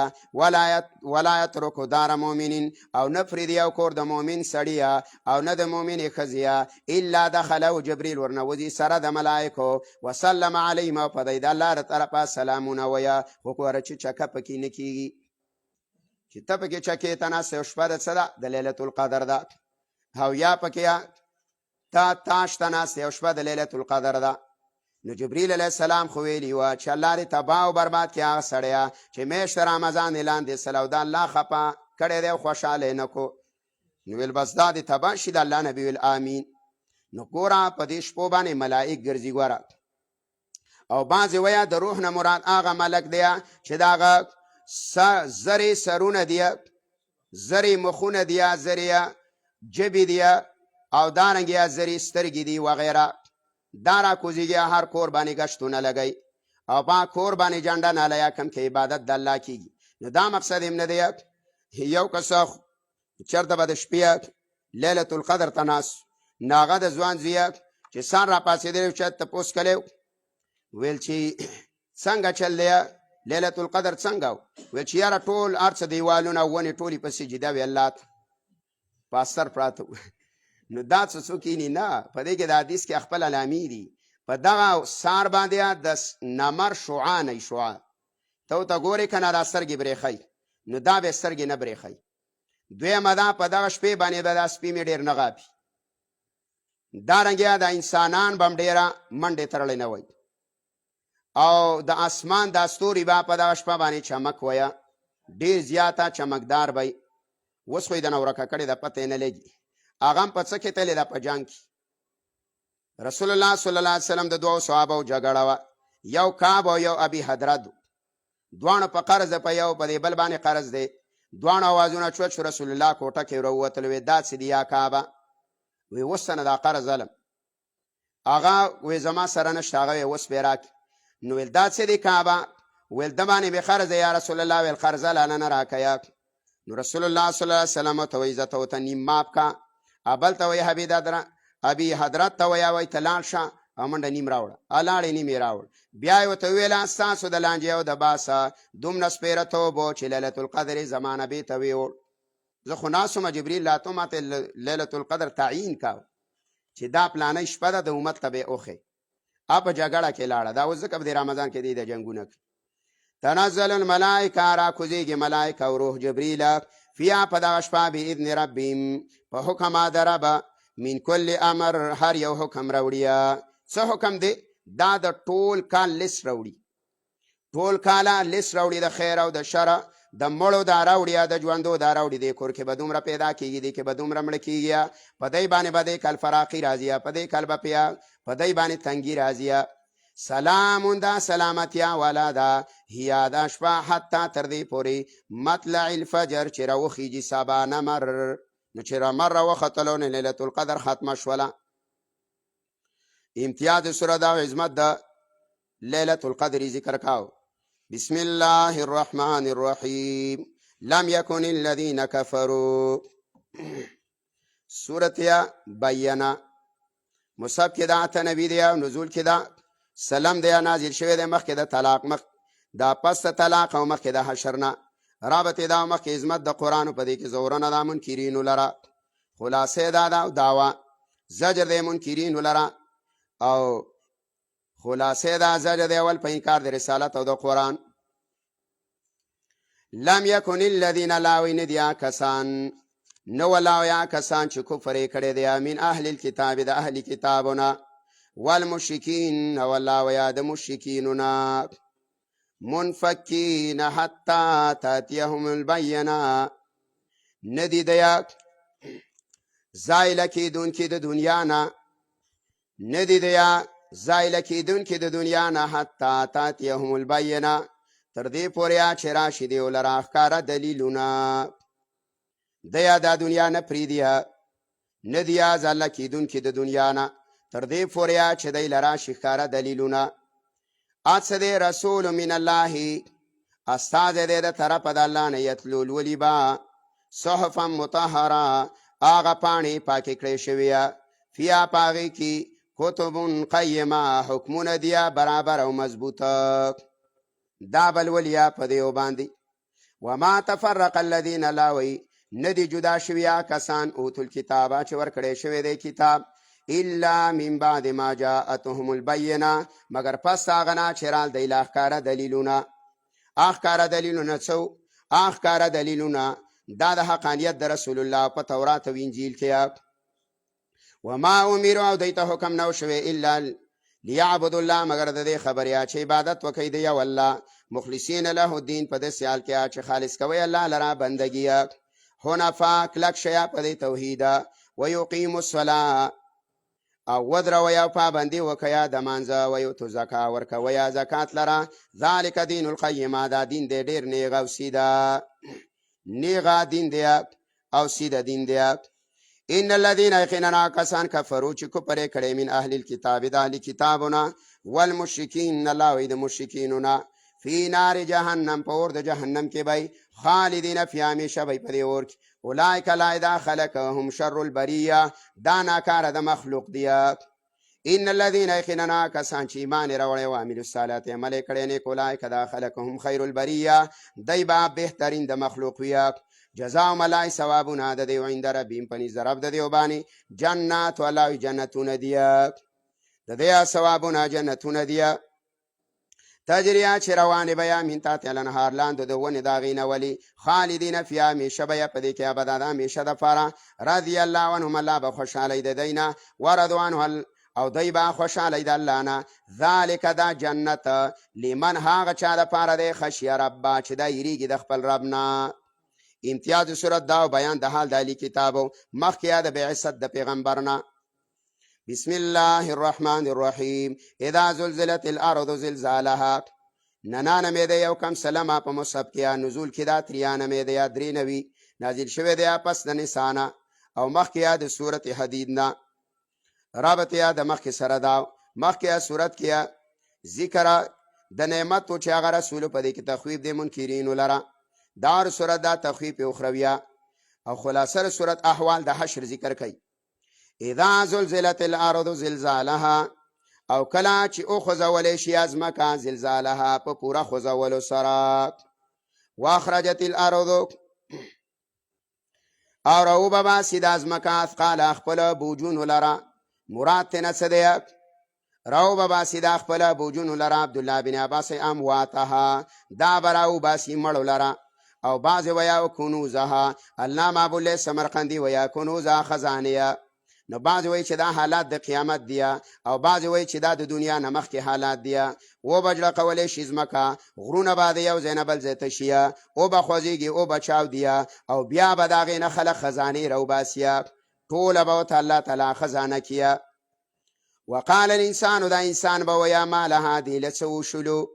ولایت رکو دار مؤمنین او نفرید یو کور د مؤمن سړی او نه د مؤمن خزیه الا دخلوا جبريل ورنوزی سره د ملائکو وسلم علیهم او په دې د الله تر طرفه سلامونه ویا وکړه چې چکه پکې نه کیږي چې ته پکې چکه تناسه شپه د صدا د لیلة القدر ده او یا پکې تاش تناس یو شپه د لیلة القدر ده. نو جبریل علیه السلام خو ویلي وه چې الله دې تباه او برباد کړي هغه سړی چې میاشت رمضان یې لاندې سله او د الله خفه کړی دی او خوشحاله یې نه کو. نو ویل بس دا دې تباه شي د الله نبی ویل آمین. نو ګوره په دې شپو باندې ملائک ګرځي ګوره او بعضې وایه د روح نه مراد هغه ملک دی چې د هغه زرې سرونه دی، زرې مخونه دی، زرې جبې دی او دارنګه زری سترګې دي وغیره. دا را کوزیږي هر کور باندې گشتونه لګی او په کور باندې جنډه ناله کم کې عبادت د الله کیږي. نو دا مقصد هم نه دی یو کس چرته به د شپې لیلة القدر تناس ناغه د ځوان زیه چې سان را پاسېدلی چې تپوس کړی ویل چې څنګه چل دی لیلة القدر څنګه ویل چې یاره ټول هر څه دیوالونه ونې ټولې په سجده وي الله ته په اثر پراته. نو دا څه څوک یې نه په دې کې د حدیث کې خپل علامې دي په دغه سار باندې د نمر شعاع نه شعاع ته ورته ګورې که نه دا سترګې برېښی نو دا به سترګې نه برېښی. دویمه دا په دغه شپې باندې به دا سپي مې ډېر نه غاپي. دارنګه د انسانان به هم ډېره منډې تړلی نه وی او د اسمان دا ستوري به په دغه شپه باندې چمک ویه ډېر زیاته چمکدار به. اوس خو یې د نه ورکه کړې ده پته یې نه لګي هغه هم په څه کې تللی ده په جنګ کې. رسول الله صلی الله علیه وسلم د دوو صحابو جګړه وه یو کعب او یو ابي حضرت دواړه په قرض په یو په دې بل باندې قرض دی. دواړه اوازونه چوت شو رسول الله کوټه کې راووتل وی دا څه دي یا کعبه وی اوس نه دا قرض علم هغه وی زما سره نشته هغه وی اوس به راکړي. نو ویل دا څه دی کعبه ویل د باندې مې قرض یا رسول الله ویل قرض لاله نه راکه. نو رسول الله صلی الله علیه وسلم ته وی زه ته ورته نیم ماف کا ابل ته وی ابي حضرت ته وی ته لاړ شه او منډه نیم راوړه الاړې نیم یې راوړ. بیا یې ورته وویله ستاسو د لانجې او د باسه دومره سپېره توب و چې لیلة القدر زمانه بې ته ویوړ. زه خو ناست وم جبریل راته ماته لیلة القدر تعیین کا چې دا پلانۍ شپه ده د امت ته به یې اوښې په جګړه کې لاړه. دا اوس ځکه په دې رمضان کې دی د جنګونه کوي. تنزل الملائکه را کوزیږي ملائکه او روح جبریل فیا په دغه شپه باذن ربهم په حکم د ربه من کل امر هر یو حکم راوړي. څه حکم دی دا د ټول کال لیست راوړي ټول کاله لیست راوړي د خیر او د شر د مړو دا راوړي د ژوندو دا راوړي د کور کې به دومره پیدا کېږي دی کې به دومره مړه کېږي په دی باندې به دی کل فراقي راځي په دی کل به په دی باندې تنګي راځي سلام دا سلامتیا والا دا هیا دا شپه حتی تر دې پورې مطلع الفجر چې راوخیږي سبا نمر نو چې رمر راوختلو نه لیلة القدر ختمه شوله. امتیاز سوره دا عظمت دا لیلة القدر ذکر کاو. بسم الله الرحمن الرحیم لم یکن الذین کفروا. سورت یا بینا مصحف کې دا تنبی دی او نزول کې دا سلام دی نازل شوی دی مخکې د طلاق مخ دا پس طلاق او مخکې د حشرنا رابط دا مخکې عظمت د قرآن په دې کې زورنه دا منکرین لرا خلاصې دا دا دعوا زجر د منکرین لرا او خلاصې دا زجر دی اول په انکار د رسالت او د قرآن. لم یکن الذین لاوی ندیا کسان نو لاویا کسان چې کفر کړي دی من اهل الكتاب د اهل کتابنا والمشرکین ولاویا د مشرکیننا منفکین حتی تاتیهم البینه ندی دیا زایل کیدون کی د دنیا نه ندی دیا زایل کیدون کی د دنیا نه حتی تاتیهم البینه تر دې پورې چې راشي دی ولر ښکارا دلیلونه دیا دا دنیا نه پریدیا ندیا زایل کیدون کی د دنیا نه تر دې پورې چې دی لرا ښکارا دلیلونه اڅ رسول من الله استاد دې د طرف د الله نه یتلول ولیبا صحفا مطهره اغه پانی پاکي کړی شوی فیا پاغي کی کتب قیمه حکمونه دیا برابر او مضبوطه دا بل ولیا په دیو باندې. وما تفرق الذين لاوی ندی جدا شویا کسان اوتل کتابه چې ور کړی شوی دی کتاب الا من بعد ما جاءتهم البینه مگر پس هغه نه چې رال دی لاخکاره دلیلونه اخکاره دلیلونه څو اخکاره دلیلونه دا د حقانیت د رسول الله په تورات او انجیل کې. وما امروا او دیته حکم نو شوی الا لیعبدوا الله مگر د دې خبریا چې عبادت وکړي دی والله مخلصین له الدین په دې سیال کې چې خالص کوي الله لرا بندگی حنفاء کلک شیا په توحید ويقيم الصلاه او ودرویا پابندی وکیا د مانځه ویو تو زکا ورکویا زکات لرا ذالک دین القیم دا دین دې ډیر نیغه او سیدا نیغه دین دی او سیدا دین دی. ان الذين يخننا کسان کفروا چې کفر کړي من اهل الكتاب د اهل کتابنا والمشرکین الله د مشرکیننا فی نار جهنم پور د جهنم کې بای خالدین فی همیشه بای پرې اور اولئک لا داخلهم شر البریه دا ناکاره د مخلوق دی. ان الذين يخننا کسان چې ایمان راوړي او عمل الصالحات عمل کړي نه اولئک داخلهم خیر البریه دای با بهترین د مخلوق ویا جزاء ملای ثوابونه د دیو عند ربهم پنی زرب د دیو باندې جنات ولا جنتون دیا د دیا ثوابونه جنتون دیا تجریه چې روانه بیا من تحت الانهار لاندې د ونه دا غینه ولی خالدین فی همیشه بیا په دې کې ابدا همیشه د فارا رضی الله عنهم الله به خوشاله د دینا ورضوان او دای با خوشاله د الله نه ذالک دا جنت لمن هاغه چا د پاره د خشی رب چې دا یریږي د خپل رب نه. امتیاز صورت دا بیان د حال د علی کتابو مخکې د بعثت د پیغمبرنا. بسم الله الرحمن الرحیم اذا زلزلت الارض زلزالها ننانه مې د یو کم سلامه په مصحف کې نزول کې دا 93 مې د 93 نازل شوه دی پس د نسانه او مخکې د سورت حدید نه رابط یا د مخکې سره دا مخکې سورت کې ذکر د نعمت او چې هغه رسول په دې کې تخویب د منکرین لره دار سورت دا تخویب اخرویه او خلاصه سورت احوال د حشر ذکر کوي. اذا زلزلت الارض زلزالها او کلا چې او خوځولې شي از مکه زلزالها په پورا خوځولو سره واخرجت الارض او رو بابا سید از مکه اثقال خپل بوجون لرا مراد تنه سده رو بابا سید خپل بوجون لرا عبد الله بن عباس امواتها دا براو باسی مړو لرا او بعض ویا کنوزها علامه ابو الله سمرقندی ویا کنوزها خزانیه نو بعض وی چې دا حالات د قیامت دیا او بعض وی چې دا د دنیا نمخ کې حالات دیا و بجړه کولې شي زمکا غرونه باندې یو زینبل زیت شیا او بخوځيږي او بچاو دیا او بیا به دا غینه خلق خزانه رو باسیا ټول به تعالی خزانه کیا وقال الانسان دا انسان به ویا ما لها دی له څه وشلو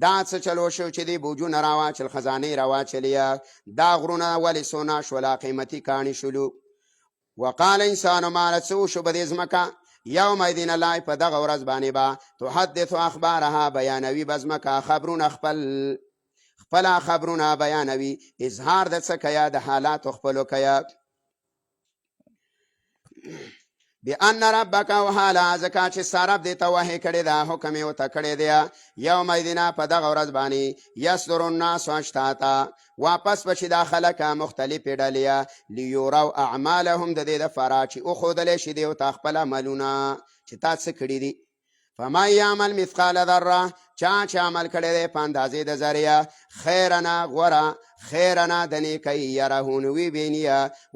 دا څه چلو شو چې دی بوجونه راواچل خزانې راواچلې دا غرونه ولې سونا شولا قیمتي کاڼي شلو وقال انسان ما له څه وشو به دې ځمکه یومئذ الله په دغه ورځ باندې به تحدث اخبارها بیانوي به ځمکه خبرونه خپله خبرونه بیانوي اظهار د څه کیا د حالاتو خپلو کیا بأن ربک وحالا ځکه چې ستا رب دې ته وحی کړې ده حکم یې ورته کړی دی یومئذ په دغه ورځ باندې یصدر الناس اشتاتا واپس به چې دا خلک مختلفې ډلې لیوروا اعمالهم د دې دپاره چې وښودلی شي دې ورته خپل عملونه چې تا څه کړي دي فمن یعمل مثقال ذره چا چې عمل کړی دی په اندازې د ذرې خیرنا غوره خیرنا د نیکۍ یره نوي ویني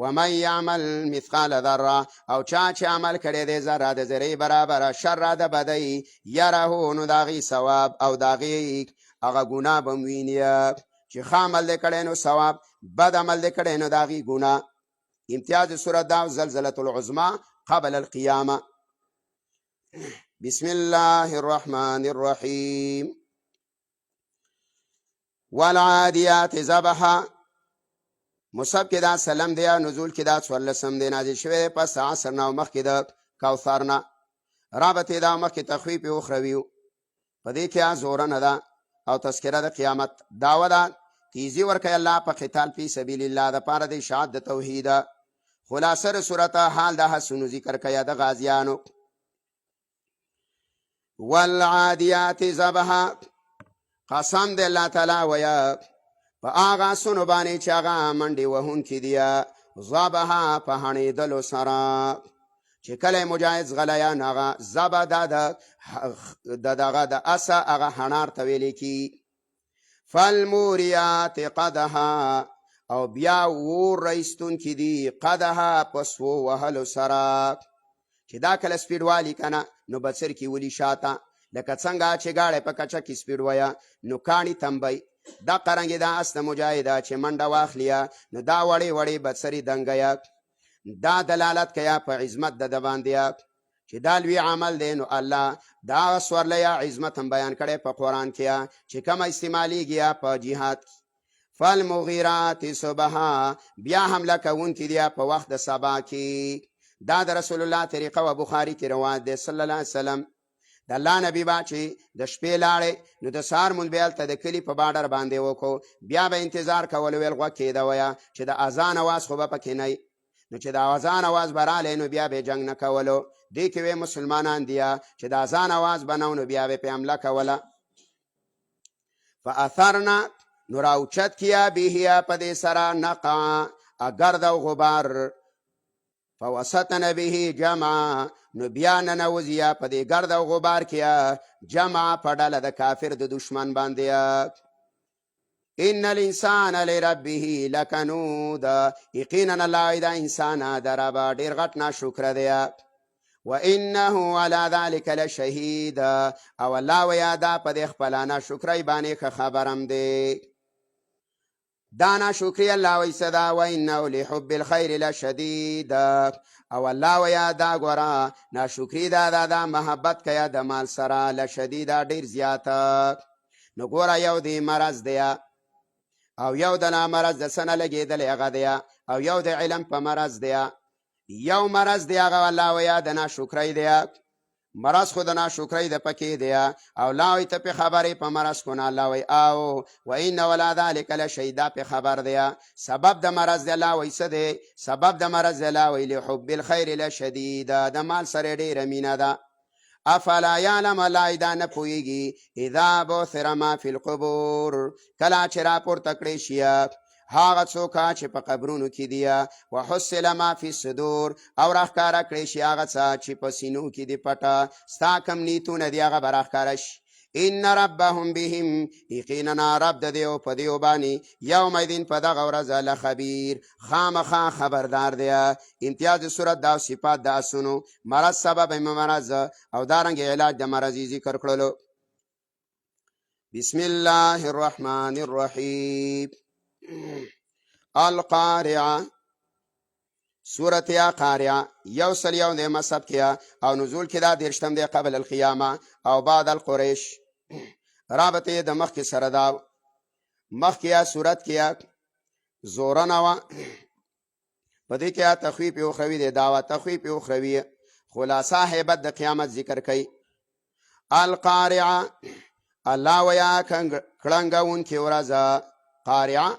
ومن یعمل مثقال ذره او چا چې عمل کړی دی ذره د ذرې برابره شر د بدۍ یره نو د هغې ثواب او د هغې هغه ګناه به م ویني چې ښه عمل دی کړی نو ثواب بد عمل دی کړی نو د هغې ګناه امتیاز صورت دا زلزلة العظمى قبل القیامه بسم الله الرحمن الرحیم والعادیات ضبحا مصحف کې دا سلم دی نزول کې دا 14 دی نازل شوی پس عصر نه مخکې د کوثر نه رابطې دا مخکې تخویف اخروي په دې کې زوره نه ده او تذکره د قیامت دعوه ده تیزی ورکوي الله په قتال فی سبیل الله د پاره د اشاعت د توحید خلاصه صورت حال د حسنو ذکر کوي د غازیانو والعادیات ضبحا قسم دی الله تعالی ویا په هغه سونو باندې چې هغه منډې وهونکي دي ضبحا په هڼېدلو سره چې کله مجاهد غلیان هغه ضبح دا د دغه د اسه هغه هنار ته ویلې کی فالموریات قدها او بیا ور رایستونکي دي قدها په سوو وهلو سره چې دا کله سپیډ والي کنه نو بڅر کې ولي شاته لکه څنګه چې گاړی په کچه کې سپیډ ویا نو کاڼي تنبی دا قرنګې دا اس د مجاهده چې منډه واخلیا نو دا وړې وړې بڅري دنګیا دا دلالت کیا په عظمت د باندې چې دا لوی عمل دی نو الله دا سورلیا عظمت هم بیان کړي په قران کې چې کوم استعماليږي په جهاد فالمغیرات صبحا بیا حمله کوونکي دی په وخت د سبا کې دا د رسول الله طریقه او بخاری کې روایت دی صلی الله علیه وسلم د الله نبی با چې د شپې لاړې نو د سهار مونځ به هلته د کلي په باډر باندې وکړو بیا به انتظار کولو ویل غوږ کېده ویه چې د اذان اواز خو به پکې نه نو چې د اذان اواز به رالی نو بیا به جنګ نه کولو دې کې وی مسلمانان دي چې د اذان اواز به نه نو بیا به پې حمله کوله فاثرنا نو راوچت کیا به په دې سره نقع گرد او غبار فوسطن به جمع نو بیا ننوزیا په دې گرد او غبار کې جمع په ډله د کافر د دشمن باندې ان الانسان لربه لکنود یقینا الله دا انسان دربا ډیر غټ ناشکر دی وانه على ذلك لشهید او الله ویا دا په دې خپل ناشکرۍ باندې خبرم دی دا ناشکری الله وی صدا وانه لحب الخير لشدید او الله ویا دا ګورا ناشکری دا محبت کیا د مال سره لشدید ډیر زیاته نو ګورا یو دی مرض دی او یو د مرض د سنه لګیدل هغه دی او یو د علم په مرض دی یو مرض دی هغه الله ویا د ناشکری دی مرض خود ناشکری د پکې دی او لا وی ته په خبرې په مرض کو نه الله وی او و ان ولا ذلک لشهید په خبر دی سبب د مرض دی الله وی څه دی سبب د مرض دی الله وی لحب الخير لشدید د مال سره ډیره مینه ده افلا یعلم الله اذا نه پوهیږي اذا بثر ما فی القبور کله چې راپورته کړی شي هغه څوک چې په قبرونو کې دي وحصل ما فی الصدور او راښکاره کړی شي هغه څه چې په سینو کې دي پټه ستا کم نیتونه دي هغه به راښکاره شي ان ربهم بهم یقینا رب د دیو په دیو باندې یومئذ په دغه ورځ لخبیر خامخا خبردار دی امتیاز صورت دا صفات د اسونو مرض سبب مرض او دارنګ علاج د مرض ذکر کړلو بسم الله الرحمن الرحیم القارعه سورت یا قارعه یو سل یو دی مصحف کیا او نزول کې دا دیرشتم دی قبل القیامه او بعد القریش. رابطه د مخ کې سره دا مخ کیا سورت کیا زورنا وا په دې کې تخویف اخروی دی داوا تخویف اخروی خلاصہ هیبت د قیامت ذکر کوي. القارعه الله ویا کړنګون کې ورځه قارعه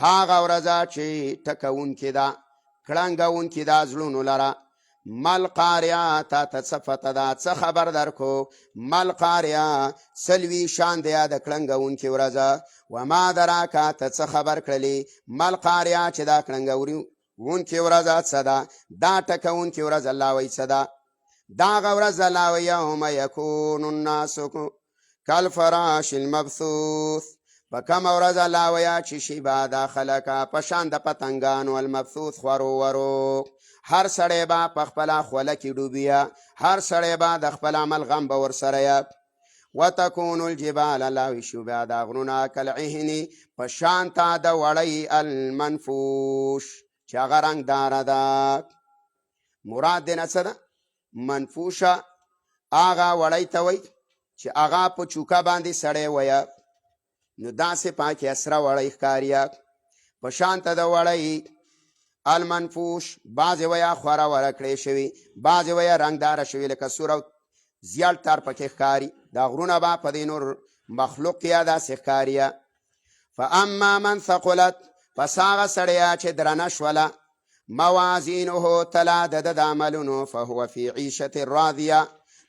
هاغه ورځه چې ټکون کې دا کړنګون کې دا زړونو لره. مل قارعه تا تصفت دا څه خبر درکو مل قارعه سلوی شان دی د کړنګون کې ورځه وما دراکا ته څه خبر کړلی مل قارعه چې دا کړنګون کې ورځه څه ده دا ټکون کې ورځ الله وایي څه ده دا غورځ الله وایي یوم یکون الناس کالفراش المبثوث په کومه ورځ الله وایي چې شي به دا خلکه په شان د پتنګانو المبثوث خورو ورو هر سړی به په خپله خوله کې ډوبیه هر سړی به د خپل عمل غم به ورسره یه وتکون الجبال الله وایي شو بیا دا غرونه کالعهن په شان ته د وړۍ المنفوش چې هغه رنګداره ده. مراد دی نه څه ده منفوشه هغه وړۍ ته وایي چې هغه په چوکه باندې سړی ویه نو داسې پاکې اسره وړۍ ښکاریه په شان ته د وړۍ المنفوش بعضې ویه خوره وره کړې شوي بعضې ویه رنګداره شوي لکه سور او زیړ تار پکې ښکاري دا غرونه به په دې نور مخلوق یا داسې ښکاریه. فاما من ثقلت پس هغه سړی چې درنه شوله موازینه تلا د ده د عملونو فهو فی عیشة راضیه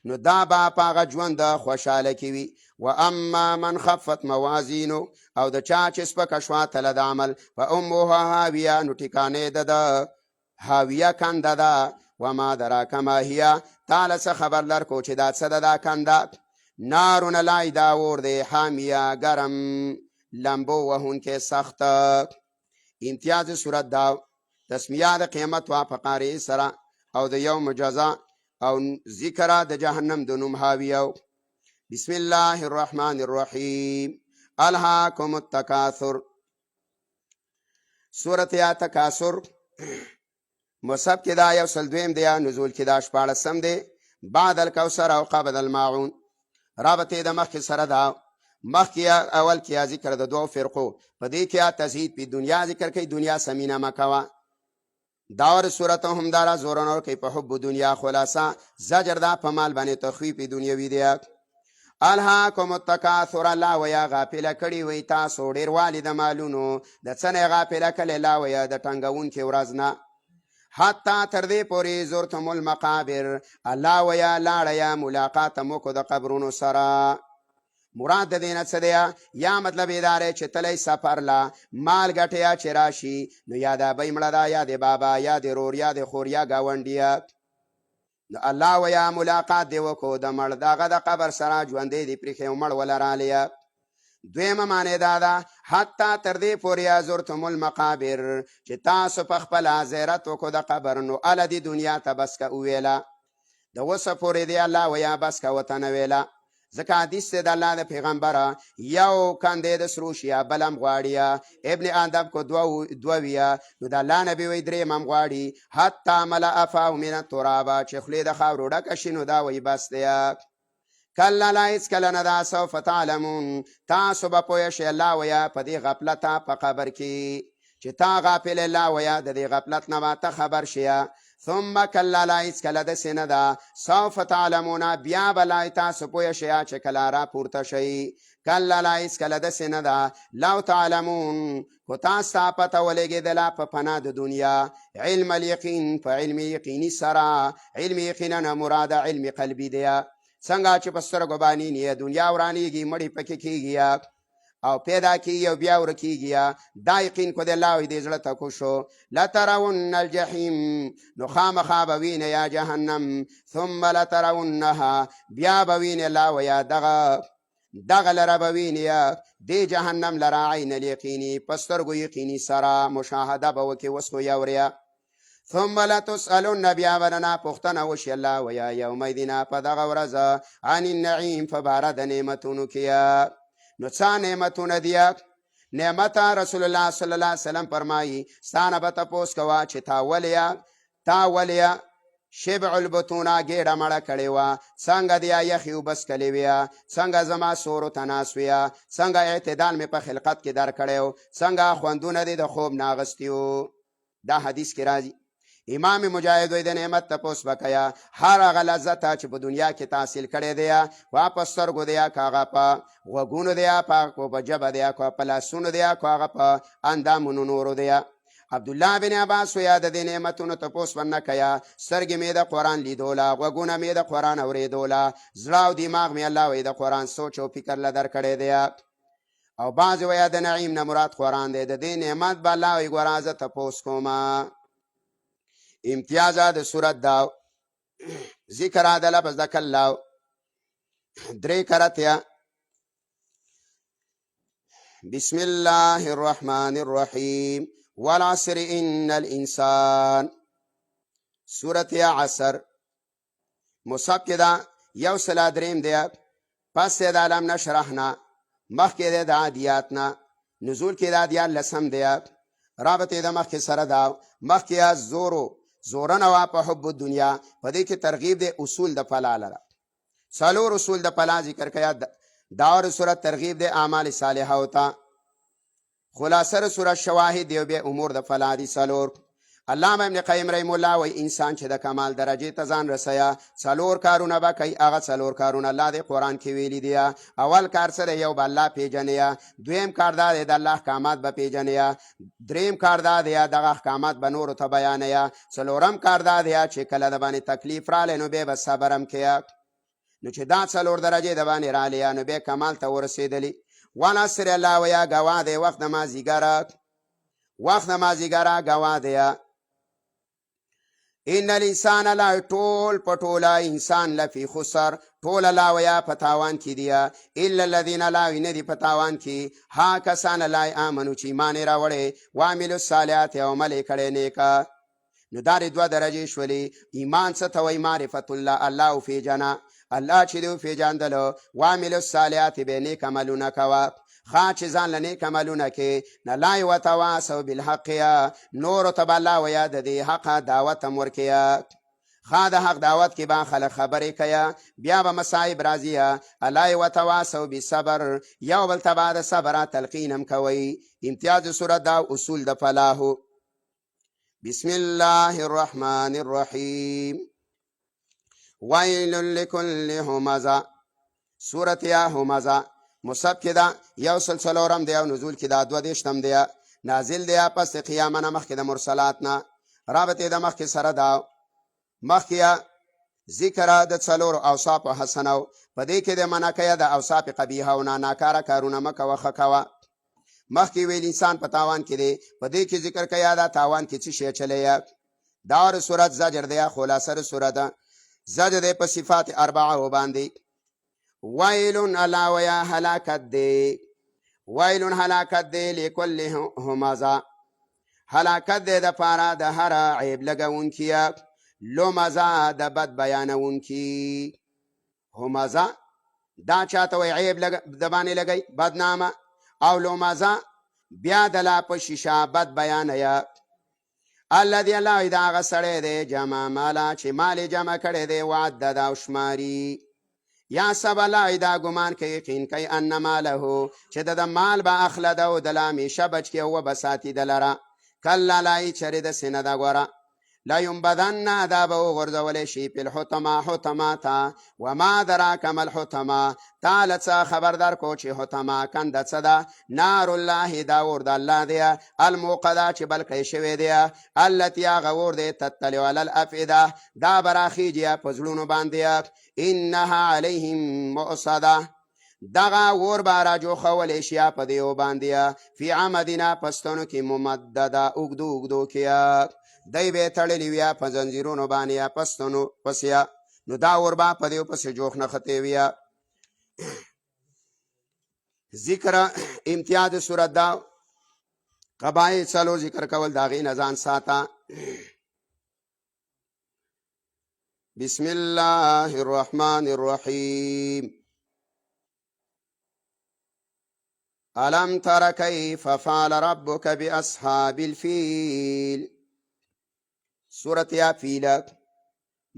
نو دا به په هغه ژوند خوشحاله کې وي. و اما من خفت موازینو او د چا چې سپکه شوه تله د عمل فامه هاویه نو ټیکانې د ده هاویه کنده ده. وما دراک ما هیه تاله څه خبر لرکو چې دا څه ده دا کنده نارون لای دا اور دی حامیه ګرم لمبو وهونکې سخت. امتیاز صورت دا تسمیه د قیامت وا په قارعې سره او د یوم جزا او ذکر د جهنم د نوم هاویه. بسم الله الرحمن الرحیم الهاکم التکاثر سورت یا تکاثر مصحف کې دا یو سل دویم دی نزول کې دا شپاړسم دی بعد الکوثر او قبل الماعون. رابطه د مخ کې سره دا مخ کې اول کې ذکر د دوه فرقو په دې کې تزهید په دنیا ذکر کوي دنیا سمینه مکوا داور صورت هم دارا زورن اور کوي په حب دنیا خلاصہ زجر دا په مال باندې تخویف دنیوي دی. الهاکم التکاثر الله ویا غافل کړي وي تاسو ډیر والد مالونو د څنګه غافل کړي لا ویا د ټنګون کې ورځ نه حتی تر دې پورې زرتم المقابر الله ویا لاړیا ملاقات مو کو د قبرونو سره. مراد د دې نه څه دی یا مطلب ادارې چې تلی سفر لا مال ګټیا چې راشي نو یا د ابۍ مړه ده یا د بابا یا د رور یا د خور یا ګاونډیه نو الله ویا ملاقات دی وکړو د مړ دغه د قبر سره ژوندی دی پرېښی مړ ولرالیه. دویمه معنی دا ده حتی تر دې پورې زرتم المقابر چې تاسو په خپله زیارت وکړو د قبر نو اله دې دنیا ته بس که وویله د اوسه پورې دی الله ویا بس که ورته نه ویله ځکه حدیث دی د الله د پیغمبره یو کندې د سروش یا بلم غواړي ابن آدم کو دوه ویه نو د الله نبي وی درېیم هم غواړي حتی ملأ فاه من الترابه چې خولې د خاورو ډکه شي نو دا وی بس دی. کله لا هېڅکله نه ده سوف تعلمون تاسو به پوه شئ الله ویه په دې غفلته په قبر کې چې تا غافل الله ویه د دې غفلت نه به ته خبر شیه. ثم کله لا هېڅکله داسې نه ده سوف تعلمون بیا به لا تاسو پوه شئ چې کله را پورته شئ. کله لا هېڅکله داسې نه ده لو تعلمون خو تاسو ته پته ولګېدله په پناه د دنیا علم الیقین په علم یقیني سره علم یقینا مراد علم قلبي دی څنګه چې په سترګو باندې نه دنیا ورانېږي مړې پکې کېږي او پیدا کیږي او بیا ورکیږي دا یقین کو د الله وي دې زړه ته کو شو لترون الجحیم نو خامخا به وینې یا جهنم ثم لترونها بیا به وینې الله ویا دغه لره به وینې دې جهنم لره عین الیقیني په سترګو یقیني سره مشاهده به وکړي اوس خو یې ثم لتسألن بیا برنا پختنه وشي الله ویا یومئذ په دغه ورځ عن النعیم په باره د نعمتونو کې نو څه نعمتونه دي نعمت رسول الله صلی الله علیه وسلم فرمایي ستانه به تپوس کوه چې تا ولې تا ولیا شبع البطونه ګېډه مړه کړې وه څنګه دیا یخې اوبه څکلې ویه څنګه زما سورو ته ناست ویه څنګه اعتدال مې په خلقت کې در کړی و څنګه خوندونه دې د خوب نه اغستي وو دا حدیث کې راځي امام مجاهد وی د نعمت تپوس وکیا هر هغه لذت چې په دنیا کې تحصیل کړی دی وا په سترګو دی که هغه په غوږونو دی په ژبه دی که په لاسونو دی که هغه په اندامونو نورو دی عبدالله بن عباس ویا د دې نعمتونو تپوس ونه کیا سترګې مې د قرآن لیدوله غوږونه مې د قرآن اورېدوله زړه او دماغ مې الله وی د قرآن سوچ او فکر له در کړی دی او بعضې ویا د نعیم نه مراد قرآن دی د دې نعمت به الله وی ګوره زه تپوس کومه امتیازات د صورت دا ذکر د لفظ د کلا درې کرتیا بسم الله الرحمن الرحیم والعصر ان الانسان صورت عصر مصحف کې دا یو سل دریم دی پس د علم نشرحنا مخکې د عادیات نه نزول کې د عادیات لسم دی رابطه د مخکې سره دا مخکې زورن وا په حب الدنیا په دې کې ترغیب د اصول د فلا لره څلور اصول د فلا ذکر کیا داور صورت ترغیب د اعمال صالحه ہوتا خلاصه صورت شواهد دی به امور د فلا دي څلور علامه ابن قیم رحم الله و انسان چې د کمال درجه ته ځان رسیا څلور کارونه به کوي هغه څلور کارونه الله د قرآن کې ویلي دي اول کار سره یو به الله پیژنیا دویم کار دا دی د الله احکامات به پیژنیا دریم کار دا دی دغه احکامات به نورو ته بیانیا څلورم کار دا دی چې کله د باندې تکلیف رالی نو بیا به صبر هم کیا نو چې دا څلور درجې د باندې رالی نو بیا کمال ته ورسېدلی والعصر الله ویا ګواه دی وخت د مازدیګره ګواه دی ان الانسان لا ټول پټولا انسان لفی خسر ټول لا ویا پتاوان کی دیا الا الذين لا ندی پتاوان کی ها کسان لا امنو چې ایمان راوړې وعملوا الصالحات او عمل کړي نیکا نو دار دوه درجه شولې ایمان څه ته وای معرفت الله فی جنا الله چې دو فی جاندلو وعملوا الصالحات به نیک عملونه کوا خا چې ځان لنی کملونه کې نه لای وتواصوا بالحق یا نور تبلا ویا د دې حق دعوت امورکیا خا د حق دعوت کې با خلک خبرې کیا بیا به مصائب راځي الای وتواصوا بالصبر یو بل تبع د صبر تلقینم کوي امتیاز صورت دا اصول د فلاح بسم الله الرحمن الرحیم ویل لكل همزه سورت یا همزه مصحف کې دا یو سلسلورم دی او نزول کې دا 22 دی نازل دی پس قیامت نه مخکې د مرسلات نه رابطه د مخکې سره دا مخکې ذکر د څلور اوصاف حسنه په دې کې د منکه د اوصاف قبیحه او ناکاره کارونه مکه وخه کوا مخکې ویل انسان په تاوان کې دی په دې کې ذکر کیا دا تاوان کې څه شی چلی دار صورت زجر دی خلاصه صورت زجر دی په صفات اربعه وباندې ویلون علا ویا حلاکت دی ویلون حلاکت دی لکل همزه حلاکت دی د پاره د هر عیب لګون کیا لمزه د بد بیانون کی همزه دا چاته وی عیب د باندې لګی بدنامه او لمزه بیا د لا په شیشه بد بیان یا الذي الله دا غسړی دی جمع مالا چې مال جمع کړی دی وعد د شماری یا سب الله دا ګمان کوي یقین کوي ان ماله چې د مال به اخلد او د لامیشه بچ کې او بساتی دلره کله لای چرې د سینه دا ګوره لا ينبذن دا به غرزول شي په الحطمه حطماتا وما دراک ما الحطمه تعالی خبردار کو چې حطمه کنده څه ده نار الله دا ور د الله دی الموقدا چې بلکې شوی دی التي غور دی تطلع على الافئده دا براخیږي په ځلونو باندې انها عليهم مؤصده دغه ور باراجو خول شیا په دیو باندې فی عمدنا پستونو کې ممدده اوګدو کیا دای به تړلی ویا په زنجیرونو باندې پستونو پسیا نو دا ور با په دیو پس جوخ نه خته ویا ذکر امتیاز صورت دا قبایل څلو ذکر کول داغي نزان ساته بسم الله الرحمن الرحیم الم تر کیف فعل ربک باصحاب الفیل سورت یا فیل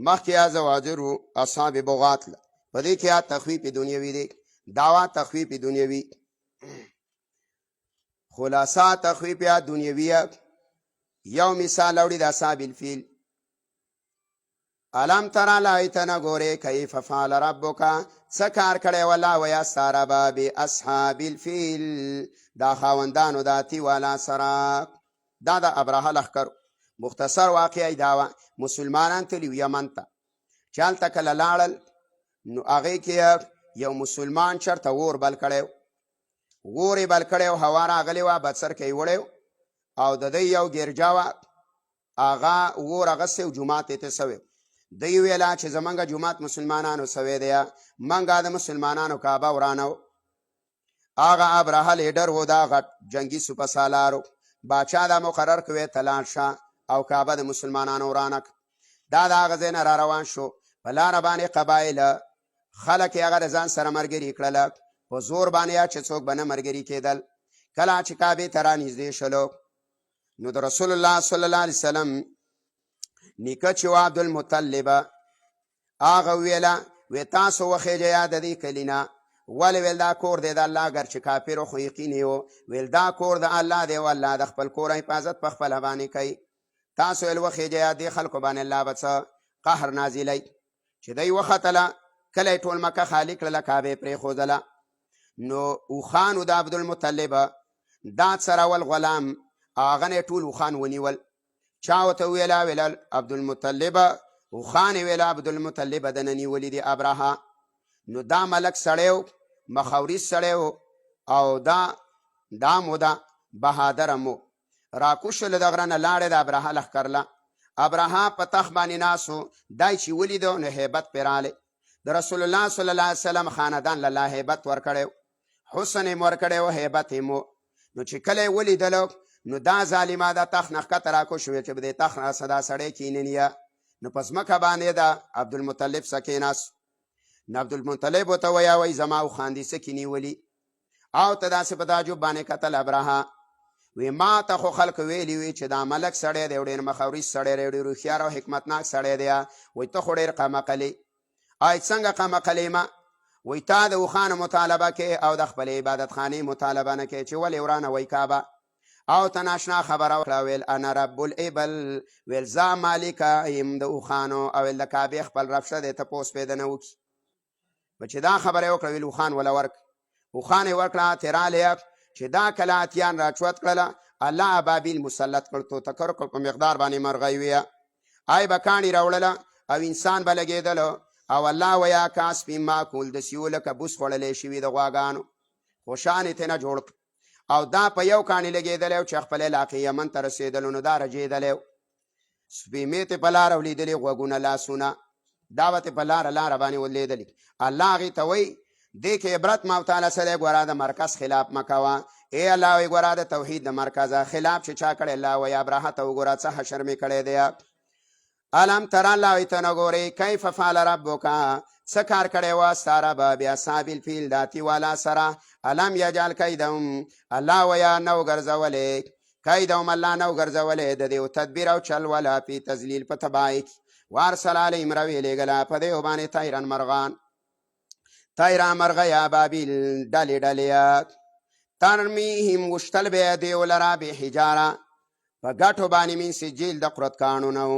مخکې یا زواجر اصحاب بغات په دې کې یا تخویف دنیوي دی دعوا تخویف دنیوي خلاصہ تخویف یا دنیویه یو مثال اوړي د اصحاب الفیل علم ترى لایتنا ګوره کیف فعل ربک څه کار کړی والله ویا ستا ربه باصحاب الفیل دا خاوندانو د تیوالا سره دا د ابرهه لښکر مختصر واقعه دا وه مسلمانان تلي یمن ته چې هلته کله لاړل نو هغې کې یو مسلمان چېرته اور بل کړی اور یې بل کړی هوا راغلې وه بڅرکه یې وړی او د دوی یو ګرجا وه هغه اور اغستې و جومات یې ته سوی دوی ویله چې زمونږ جومات مسلمانانو سوی دی منګه د مسلمانانو کعبه ورانه و هغه ابرهه لیډر و دا غټ جنګي سپه سالارو باچا دا مقرر کوی ته لاړ شه او کعبه د مسلمانانو ورانه دا د هغه ځای نه را روان شو په لاره باندې قبایل خلک یې هغه د ځان سره ملګري کړله په زور باندې چې څوک به نه ملګري کېدل کله چې کعبې ته رانږدې شلو نو د رسول الله صلی الله علیه وسلم نیکه چې و عبدالمطلب هغه ویله وی تاسو وخیږه یا د دې کلي نه ولې ویل دا کور دی د الله اگر چې کافر خو یقیني و ویل دا کور د الله دی والله د خپل کور حفاظت په خپله باندې کوي تاسو ویل وخیږه یا دې خلکو باندې الله به څه قهر نازلی چې دی وختله کله یې ټول مکه خالي کړله کعبې پرېښودله نو اوښانو د عبدالمطلب دا څرول غلام هغه نه ټول اوښان ونیول چا ورته ویله ویل عبدالمطلب اوښان یې ویله عبدالمطلب دنه نیولي دي ابرهه نو دا ملک سړی و مخاوریز سړی و او دا موده بهادره مو راکوشله د غره نه لاړې د ابرهه لښکرله ابرهه په تخت باندې ناسو دای چې ولیدو نو هیبت پرې رالی د رسول الله صلی الله علیه وسلم خاندان له الله هیبت ورکړی حسن یې ورکړی و هیبت یې مو نو چې کله یې ولیدلو نو دا ظالمه د تخت نه ښکته راکوشوې چې په دې تخت راسه دا سړی کیننیه نو په ځمکه باندې د عبدالمطلب څه کېناست نو عبدالمطلب ورته ویه وایي زما اوښان دې څه کې نیولي او ته داسې په تعجب باندې کتل ابرهه وی ما ته خو خلک ویلي وي چې دا ملک سړی دی ډېر مخاوریز سړی دی ډېر هوښیار او حکمتناک سړی دی وایي ته خو ډېر قمقلې آی څنګه قمقلې ما وایي تا د اوښانو مطالبه کې او د خپلې عبادتخانې مطالبه نه کوې چې ولې ورانه وایي کعبه او ته ناشنا خبره وکړه ویل انا رب الابل ویل زه مالکه یم د اوښانو او ویل د کعبې خپل رب شه دی تپوس پې دنه وکړي په چې دا خبره یې وکړه ویل اوښان وله ورک اوښان یې ورکړه تېرالی چې دا کله اتیان راچوت کړله الله ابابیل مسلط کړ توتکر کړ په مقدار باندې مرغۍ ویه آی به کاڼي راوړله او انسان به لګېدلو او الله ویا کا سپین ماکول د سیو لکه بوس خوړلی شوي د غواګانو خوشان یې ترېنه جوړ کړ او دا په یو کاڼي لګېدلی و چې خپل علاقې یمن ته رسېدلو نو دا رجېدلی و سپېمې ته په لاره ولیدلې غوږونه لاسونه دا به ته په لاره باندې ولیدلې الله هغې ته وایي دې کې عبرت ما تعالی سره ګوره د مرکز خلاف مه کوه ای الله وایي ګوره د توحید د مرکزه خلاف چې چا کړی الله وایي ابرهه ته وګوره څه حشر مې کړی دی الم تر الله وایي ته نه ګورې کیف فعل ربک څه کار کړی وه ستا ربه باصحاب الفیل د تیوالا سره الم یجعل کیدهم الله وایه نه وګرځولې کیدهم الله نه وګرځولې د دې تدبیر او چل ولا فی تذلیل په تباهۍ کې وارسل علیهم رویې لېږله په دې باندې طیرن مرغان طیره مرغۍ ابابیل ډلې ډلې ترمیهم وشتل به یې دې ولره بحجاره په ګټو باندې من سجیل د قرت کاڼو نه و